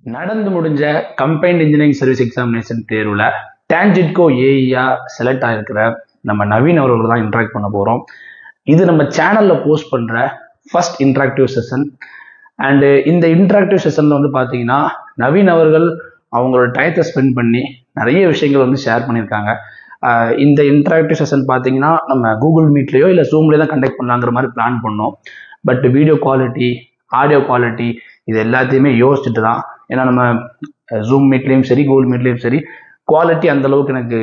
நடந்து முடிஞ்ச combined engineering service examination தேர்வில் டான்ஜெட்கோ ஏஇயா செலக்ட் ஆகிருக்கிற நம்ம நவீன் அவர்கள் தான் இன்ட்ராக்ட் பண்ண போகிறோம். இது நம்ம சேனலில் போஸ்ட் பண்ணுற ஃபர்ஸ்ட் இன்ட்ராக்டிவ் செஷன். அண்டு இந்த இன்ட்ராக்டிவ் செஷனில் வந்து பார்த்தீங்கன்னா நவீன் அவர்கள் அவங்களோட டயத்தை ஸ்பெண்ட் பண்ணி நிறைய விஷயங்கள் வந்து ஷேர் பண்ணியிருக்காங்க. இந்த இன்ட்ராக்டிவ் செஷன் பார்த்தீங்கன்னா நம்ம கூகுள் மீட்லேயோ இல்லை ஜூம்லேயோ தான் கண்டக்ட் பண்ணலாங்கிற மாதிரி பிளான் பண்ணோம். But video quality, audio quality இது எல்லாத்தையுமே யோசிச்சுட்டு தான், ஏன்னா நம்ம ஜூம் மீட்லேயும் சரி கூகுள் மீட்லேயும் சரி குவாலிட்டி அந்தளவுக்கு எனக்கு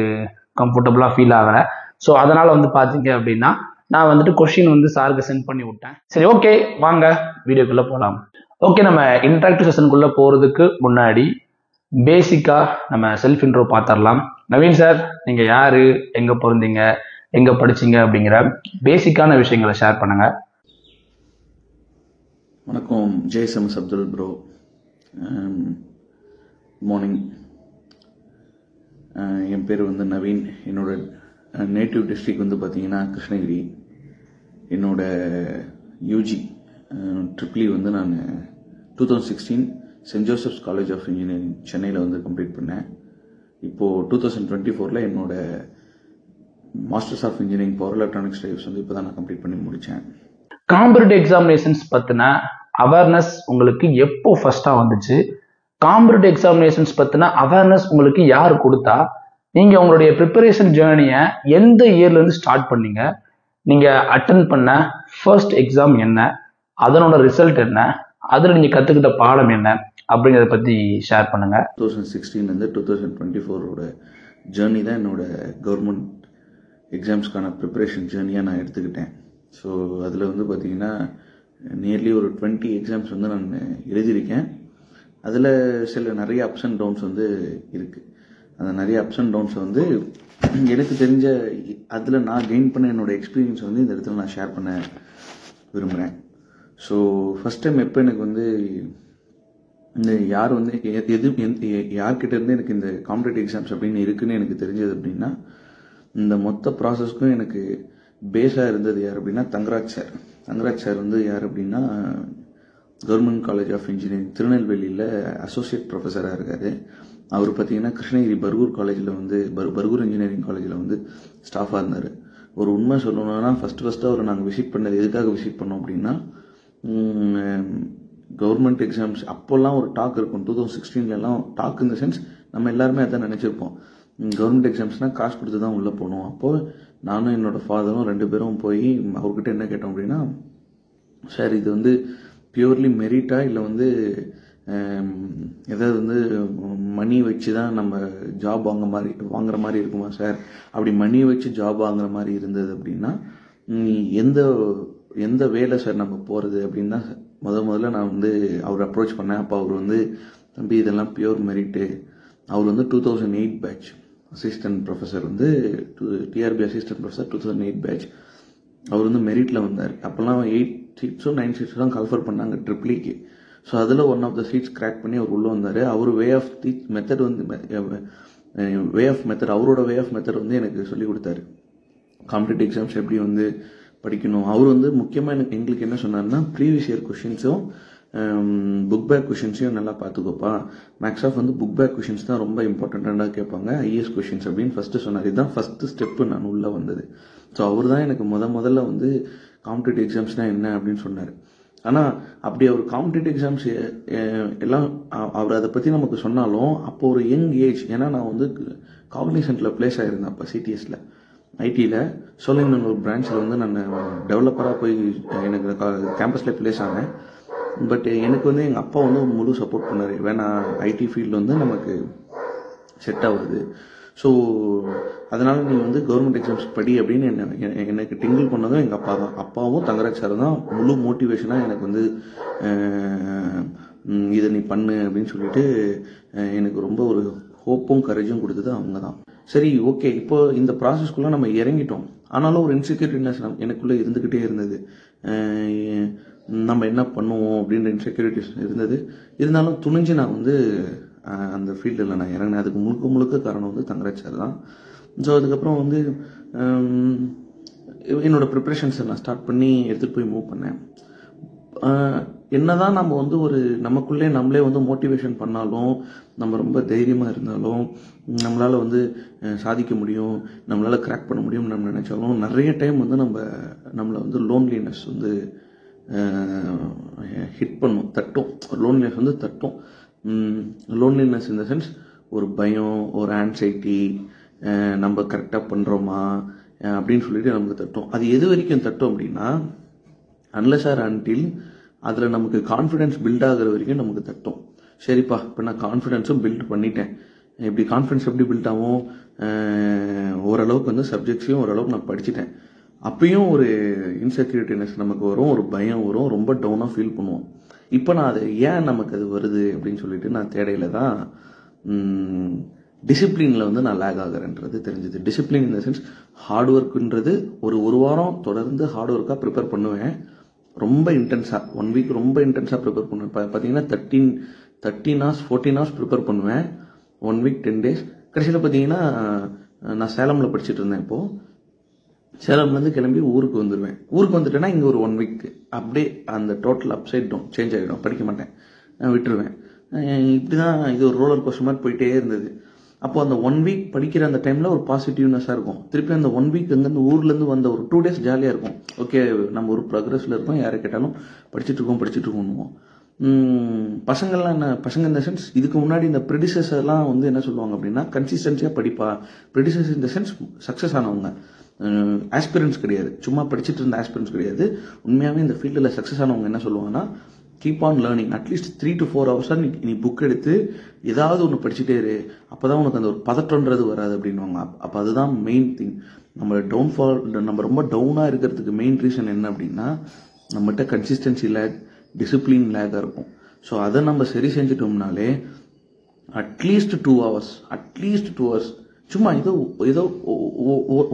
கம்ஃபர்டபுளாக ஃபீல் ஆகலை. ஸோ அதனால் வந்து பார்த்தீங்க அப்படின்னா நான் வந்துட்டு கொஷின் வந்து சாருக்கு சென்ட் பண்ணி விட்டேன். சரி, ஓகே, வாங்க வீடியோக்குள்ளே போகலாம். ஓகே, நம்ம இன்ட்ராக்டிவ் செஷனுக்குள்ளே போகிறதுக்கு முன்னாடி பேசிக்காக நம்ம செல்ஃப் இன்ட்ரோ பார்த்துடலாம். நவீன் சார், நீங்கள் யார், எங்கே பிறந்தீங்க, எங்கே படிச்சிங்க அப்படிங்கிற பேசிக்கான விஷயங்களை ஷேர் பண்ணுங்கள். வணக்கம், ஜெய்சம்ஸ் அப்துல் ப்ரோ. மார்னிங். என் பேர் வந்து நவீன். என்னோட நேட்டிவ் டிஸ்ட்ரிக்ட் வந்து பார்த்தீங்கன்னா கிருஷ்ணகிரி. என்னோட யூஜி ட்ரிப்ளி வந்து நான் 2016 saint Joseph's college of engineering சென்னையில் வந்து கம்ப்ளீட் பண்ணேன். இப்போது 2024 என்னோட masters of engineering power electronics drives வந்து இப்போ தான் நான் கம்ப்ளீட் பண்ணி முடித்தேன். காம்படிட்டிவ் எக்ஸாமினேஷன்ஸ் பற்றின அவேர்னஸ் உங்களுக்கு எப்போ ஃபர்ஸ்ட்டாக வந்துச்சு? காம்படிட்டிவ் எக்ஸாமினேஷன்ஸ் பற்றின அவேர்னஸ் உங்களுக்கு யார் கொடுத்தா? நீங்கள் உங்களுடைய ப்ரிப்பரேஷன் ஜேர்னியை எந்த இயர்லேருந்து ஸ்டார்ட் பண்ணீங்க? நீங்கள் அட்டன் பண்ண ஃபர்ஸ்ட் எக்ஸாம் என்ன, அதனோட ரிசல்ட் என்ன, அதில் நீங்கள் கற்றுக்கிட்ட பாடம் என்ன அப்படிங்கிறத பற்றி ஷேர் பண்ணுங்கள். 2016 2024 ஜேர்னி தான் என்னோட கவர்மெண்ட் எக்ஸாம்ஸ்க்கான ப்ரிப்பரேஷன் ஜேர்னியாக நான் எடுத்துக்கிட்டேன். ஸோ அதில் வந்து பார்த்திங்கன்னா நியர்லி ஒரு 20 எக்ஸாம்ஸ் வந்து நான் எழுதியிருக்கேன். அதில் சில நிறைய அப்ஸ் அண்ட் டவுன்ஸ் வந்து இருக்குது. அந்த நிறைய அப்ஸ் அண்ட் டவுன்ஸை வந்து எனக்கு தெரிஞ்ச அதில் நான் கெயின் பண்ண என்னோடய எக்ஸ்பீரியன்ஸ் வந்து இந்த இடத்துல நான் ஷேர் பண்ண விரும்புகிறேன். ஸோ ஃபஸ்ட் டைம் எப்போ எனக்கு வந்து இந்த யார் வந்து யார்கிட்ட இருந்து எனக்கு இந்த காம்படிட்டிவ் எக்ஸாம்ஸ் அப்படின்னு இருக்குன்னு எனக்கு தெரிஞ்சது அப்படின்னா, இந்த மொத்த ப்ராசஸ்க்கும் எனக்கு பேஸாக இருந்தது யார் அப்படின்னா தங்கராஜ் சார். தங்கராஜ் சார் வந்து யார் அப்படின்னா கவர்மெண்ட் காலேஜ் ஆஃப் இன்ஜினியரிங் திருநெல்வேலியில் அசோசியேட் ப்ரொஃபஸராக இருக்கார். அவர் பார்த்தீங்கன்னா கிருஷ்ணகிரி பர்கூர் காலேஜில் வந்து பர்கூர் இன்ஜினியரிங் காலேஜில் வந்து ஸ்டாஃபாக இருந்தார். ஒரு உண்மை சொல்லணும்னா ஃபஸ்ட்டு அவர் நாங்கள் விசிட் பண்ணது எதுக்காக விசிட் பண்ணோம் அப்படின்னா, கவர்மெண்ட் எக்ஸாம்ஸ் அப்போல்லாம் ஒரு டாக் இருக்கும். 2016 டாக் இந்த சென்ஸ் நம்ம எல்லாருமே அதான் நினச்சிருப்போம். கவர்மெண்ட் எக்ஸாம்ஸ்னால் காசு கொடுத்து தான் உள்ளே போகணும். அப்போது நானும் என்னோடய ஃபாதரும் 2 பேரும் போய் அவர்கிட்ட என்ன கேட்டோம் அப்படின்னா, சார் இது வந்து பியூர்லி மெரிட்டா இல்லை வந்து ஏதாவது வந்து மணி வச்சு தான் நம்ம ஜாப் வாங்குற மாதிரி இருக்குமா சார்? அப்படி மணி வச்சு ஜாப் வாங்குற மாதிரி இருந்தது அப்படின்னா எந்த வேலை சார் நம்ம போகிறது அப்படின்னு தான் முதல்ல நான் வந்து அவர் அப்ரோச் பண்ணேன். அப்போ அவர் வந்து, தம்பி இதெல்லாம் பியூர் மெரிட்டு. அவர் வந்து 2008 பேட்ச் அசிஸ்டன்ட் ப்ரொஃபஸர் வந்து டிஆர்பி அசிஸ்டன்ட் ப்ரொஃபஸர் 2008 பேட்ச். அவர் வந்து மெரிட்டில் வந்தார். அப்போல்லாம் 8 சீட்ஸோ 9 சீட்ஸோ தான் கன்ஃபர் பண்ணாங்க ட்ரிப்ளிக்கு. ஸோ அதில் one of the seats crack பண்ணி அவர் உள்ளே வந்தார். அவர் வே ஆஃப் மெத்தட் அவரோட வே ஆஃப் மெத்தட் வந்து எனக்கு சொல்லிக் கொடுத்தாரு. காம்படிட்டிவ் எக்ஸாம்ஸ் எப்படி வந்து படிக்கணும். அவர் வந்து முக்கியமாக எங்களுக்கு என்ன சொன்னார்னா, ப்ரீவியஸ் இயர் கொஷின்ஸும் புக் பேக் கொஷின்ஸையும் நல்லா பார்த்துக்கோப்பா. மேக்ஸ் ஆஃப் வந்து புக் பேக் கொஷின்ஸ் தான் ரொம்ப இம்பார்ட்டண்ட்டாக கேட்பாங்க, ஐஏஎஸ் கொஷின்ஸ் அப்படின்னு ஃபஸ்ட்டு சொன்னார். இதுதான் ஃபஸ்ட்டு ஸ்டெப்பு நான் உள்ளே வந்தது. ஸோ அவர் தான் எனக்கு முதல்ல வந்து காம்படிட்டிவ் எக்ஸாம்ஸ்னால் என்ன அப்படின்னு சொன்னார். ஆனால் அப்படி அவர் காம்படிட்டிவ் எக்ஸாம்ஸ் எல்லாம் அவர் அதை பற்றி நமக்கு சொன்னாலும் அப்போ ஒரு யங் ஏஜ். ஏன்னா நான் வந்து காக்னிசன்ட்டில் பிளேஸ் ஆகிருந்தேன் அப்போ சிடிஎஸில் ஐடியில் சோலைங்கன் ஒரு பிரான்ச்சில் வந்து நான் டெவலப்பராக போய் எனக்கு கேம்பஸில் பிளேஸ் ஆனேன். பட் எனக்கு வந்து எங்கள் அப்பா வந்து முழு சப்போர்ட் பண்ணார். வேணா ஐடி ஃபீல்டு வந்து நமக்கு செட் ஆகுது, ஸோ அதனால் நீ வந்து கவர்மெண்ட் எக்ஸாம்ஸ் படி அப்படின்னு எனக்கு டிங்கிள் பண்ணதும் எங்கள் அப்பா தான். அப்பாவும் தங்கராஜ் சார் தான் முழு மோட்டிவேஷனாக எனக்கு வந்து இதை நீ பண்ணு அப்படின்னு சொல்லிட்டு எனக்கு ரொம்ப ஒரு ஹோப்பும் கரேஜும் கொடுத்தது அவங்க தான். சரி, ஓகே, இப்போ இந்த ப்ராசஸ்க்குள்ளே நம்ம இறங்கிட்டோம். ஆனாலும் ஒரு இன்செக்யூரிட்டினஸ் எனக்குள்ளே இருந்துக்கிட்டே இருந்தது. நம்ம என்ன பண்ணுவோம் அப்படின்ற இன்செக்யூரிட்டிஸ் இருந்தது. இருந்தாலும் துணிஞ்சு நான் வந்து அந்த ஃபீல்டில் நான் இறங்கினேன். அதுக்கு முழுக்க காரணம் வந்து தங்கராஜ் சார் தான். ஸோ அதுக்கப்புறம் வந்து என்னோடய ப்ரிப்ரேஷன்ஸை நான் ஸ்டார்ட் பண்ணி எடுத்துகிட்டு போய் மூவ் பண்ணேன். என்னதான் நம்ம வந்து ஒரு நமக்குள்ளே நம்மளே வந்து மோட்டிவேஷன் பண்ணாலும், நம்ம ரொம்ப தைரியமாக இருந்தாலும், நம்மளால் வந்து சாதிக்க முடியும், நம்மளால் கிராக் பண்ண முடியும்னு நம்ம நினச்சாலும், நிறைய டைம் வந்து நம்மளை வந்து லோன்லினஸ் வந்து ஹிட் பண்ணும், தட்டும். லோன்லினஸ் வந்து தட்டும். லோன்லினஸ் இன் த சென்ஸ் ஒரு பயம், ஒரு ஆன்சைட்டி, நம்ம கரெக்டாக பண்ணுறோமா அப்படின்னு சொல்லிட்டு நமக்கு தட்டும். அது எது வரைக்கும் தட்டும் அப்படின்னா, அன்லெஸ் ஆர் அன்டில் அதில் நமக்கு கான்ஃபிடென்ஸ் பில்ட் ஆகிற வரைக்கும் நமக்கு தட்டும். சரிப்பா, இப்போ நான் கான்ஃபிடென்ஸும் பில்ட் பண்ணிட்டேன். இப்படி கான்ஃபிடென்ஸ் எப்படி பில்ட் ஆகும்? ஓரளவுக்கு வந்து சப்ஜெக்ட்ஸையும் ஓரளவுக்கு நான் படிச்சுட்டேன். அப்பயும் ஒரு இன்செக்யூரிட்டினஸ் நமக்கு வரும், ஒரு பயம் வரும், ரொம்ப டவுனாக ஃபீல் பண்ணுவோம். இப்போ நான் அது ஏன் நமக்கு அது வருது அப்படின்னு சொல்லிட்டு நான் தேடையில தான் டிசிப்ளினில் வந்து நான் லேக் ஆகிறேன்றது தெரிஞ்சுது. Discipline in the sense hard ஒர்க்குன்றது ஒரு வாரம் தொடர்ந்து ஹார்ட் ஒர்க்காக ப்ரிப்பேர் பண்ணுவேன். ரொம்ப இன்டென்ஸாக 1 வீக் ரொம்ப இன்டென்ஸாக ப்ரிப்பேர் பண்ணுவேன். பார்த்தீங்கன்னா 13 hours 14 hours ப்ரிப்பேர் பண்ணுவேன். 1 வீக் 10 days. கடைசியில் பார்த்தீங்கன்னா நான் சேலமில் படிச்சுட்டு இருந்தேன். இப்போது சேலம்லேருந்து கிளம்பி ஊருக்கு வந்துடுவேன். ஊருக்கு வந்துட்டேன்னா இங்கே ஒரு 1 வீக் அப்படியே அந்த டோட்டல் அப்சைட் டவுன் சேஞ்ச் ஆகிடும். படிக்க மாட்டேன், விட்டுருவேன். இப்படி தான் இது ஒரு ரோலர் கோஸ்டர் மாதிரி போயிட்டே இருந்தது. அப்போ அந்த 1 வீக் படிக்கிற அந்த டைமில் ஒரு பாசிட்டிவ்னஸாக இருக்கும். திருப்பி அந்த 1 வீக் அங்கேருந்து ஊர்லேருந்து வந்த ஒரு 2 days ஜாலியாக இருக்கும். ஓகே, நம்ம ஒரு ப்ரோக்ரஸில் இருக்கோம், யாரை கேட்டாலும் படிச்சுட்டு இருக்கோம். பசங்கள்லாம் என்ன, பசங்க இந்த சென்ஸ் இதுக்கு முன்னாடி இந்த ப்ரெடிசஸர்லாம் வந்து என்ன சொல்லுவாங்க அப்படின்னா, கன்சிஸ்டன்சியாக படிப்பா. ப்ரெடிசஸ் இந்த சென்ஸ் சக்ஸஸ் ஆனவங்க, ஆஸ்பிரன்ஸ் கிடையாது, சும்மா படிச்சுட்டு இருந்த ஆஸ்பிரன்ஸ் கிடையாது. உண்மையாகவே இந்த ஃபீல்டில் சக்ஸஸ் ஆனவங்க என்ன சொல்லுவாங்கன்னா, keep on learning. At least 3 to 4 hours நீ புக் எடுத்து ஏதாவது ஒன்று படிச்சுட்டே இரு, அப்போ தான் உனக்கு அந்த ஒரு பதற்றன்றது வராது அப்படின்வாங்க. அப்போ அதுதான் மெயின் திங். நம்ம ரொம்ப டவுனாக இருக்கிறதுக்கு மெயின் ரீசன் என்ன அப்படின்னா, நம்மகிட்ட கன்சிஸ்டன்சி லேக், டிசிப்ளின் லேக்காக இருக்கும். ஸோ அதை நம்ம சரி செஞ்சுட்டோம்னாலே அட்லீஸ்ட் 2 hours சும்மா ஏதோ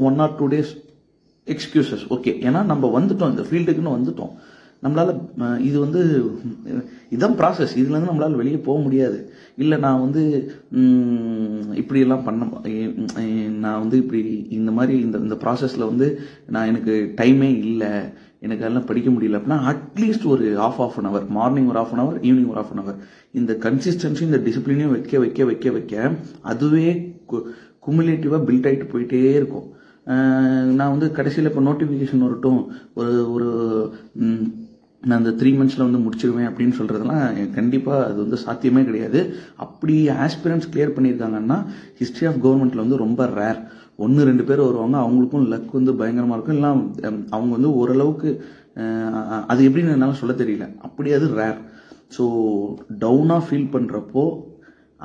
1 or 2 days எக்ஸ்கியூசஸ் ஓகே. ஏன்னா நம்ம வந்துட்டோம், இந்த ஃபீல்டுக்குன்னு வந்துட்டோம். நம்மளால் இது வந்து இதுதான் ப்ராசஸ், இதுலேருந்து நம்மளால் வெளியே போக முடியாது. இல்லை நான் வந்து இப்படியெல்லாம் நான் வந்து இப்படி இந்த மாதிரி இந்த ப்ராசஸில் வந்து எனக்கு டைமே இல்லை, எனக்கு அதெல்லாம் படிக்க முடியல அப்படின்னா அட்லீஸ்ட் ஒரு half an hour, மார்னிங் ஒரு half an hour, ஈவினிங் ஒரு half an hour, இந்த கன்சிஸ்டன்சி இந்த டிசிப்ளினையும் வைக்க அதுவே குமுலேட்டிவாக பில்ட் ஆகிட்டு போயிட்டே இருக்கும். நான் வந்து கடைசியில் இப்போ நோட்டிஃபிகேஷன் வரட்டும், ஒரு நான் அந்த 3 months வந்து முடிச்சிருவேன் அப்படின்னு சொல்கிறதெல்லாம் கண்டிப்பாக அது வந்து சாத்தியமே கிடையாது. அப்படி ஆஸ்பிரன்ஸ் கிளியர் பண்ணியிருக்காங்கன்னா ஹிஸ்ட்ரி ஆஃப் கவர்மெண்ட்டில் வந்து ரொம்ப ரேர். 1-2 பேர் வருவாங்க, அவங்களுக்கும் லக் வந்து பயங்கரமாக இருக்கும். இல்லை அவங்க வந்து ஓரளவுக்கு அது எப்படின்னு என்னால் சொல்ல தெரியல, அப்படி அது ரேர். ஸோ டவுனாக ஃபீல் பண்ணுறப்போ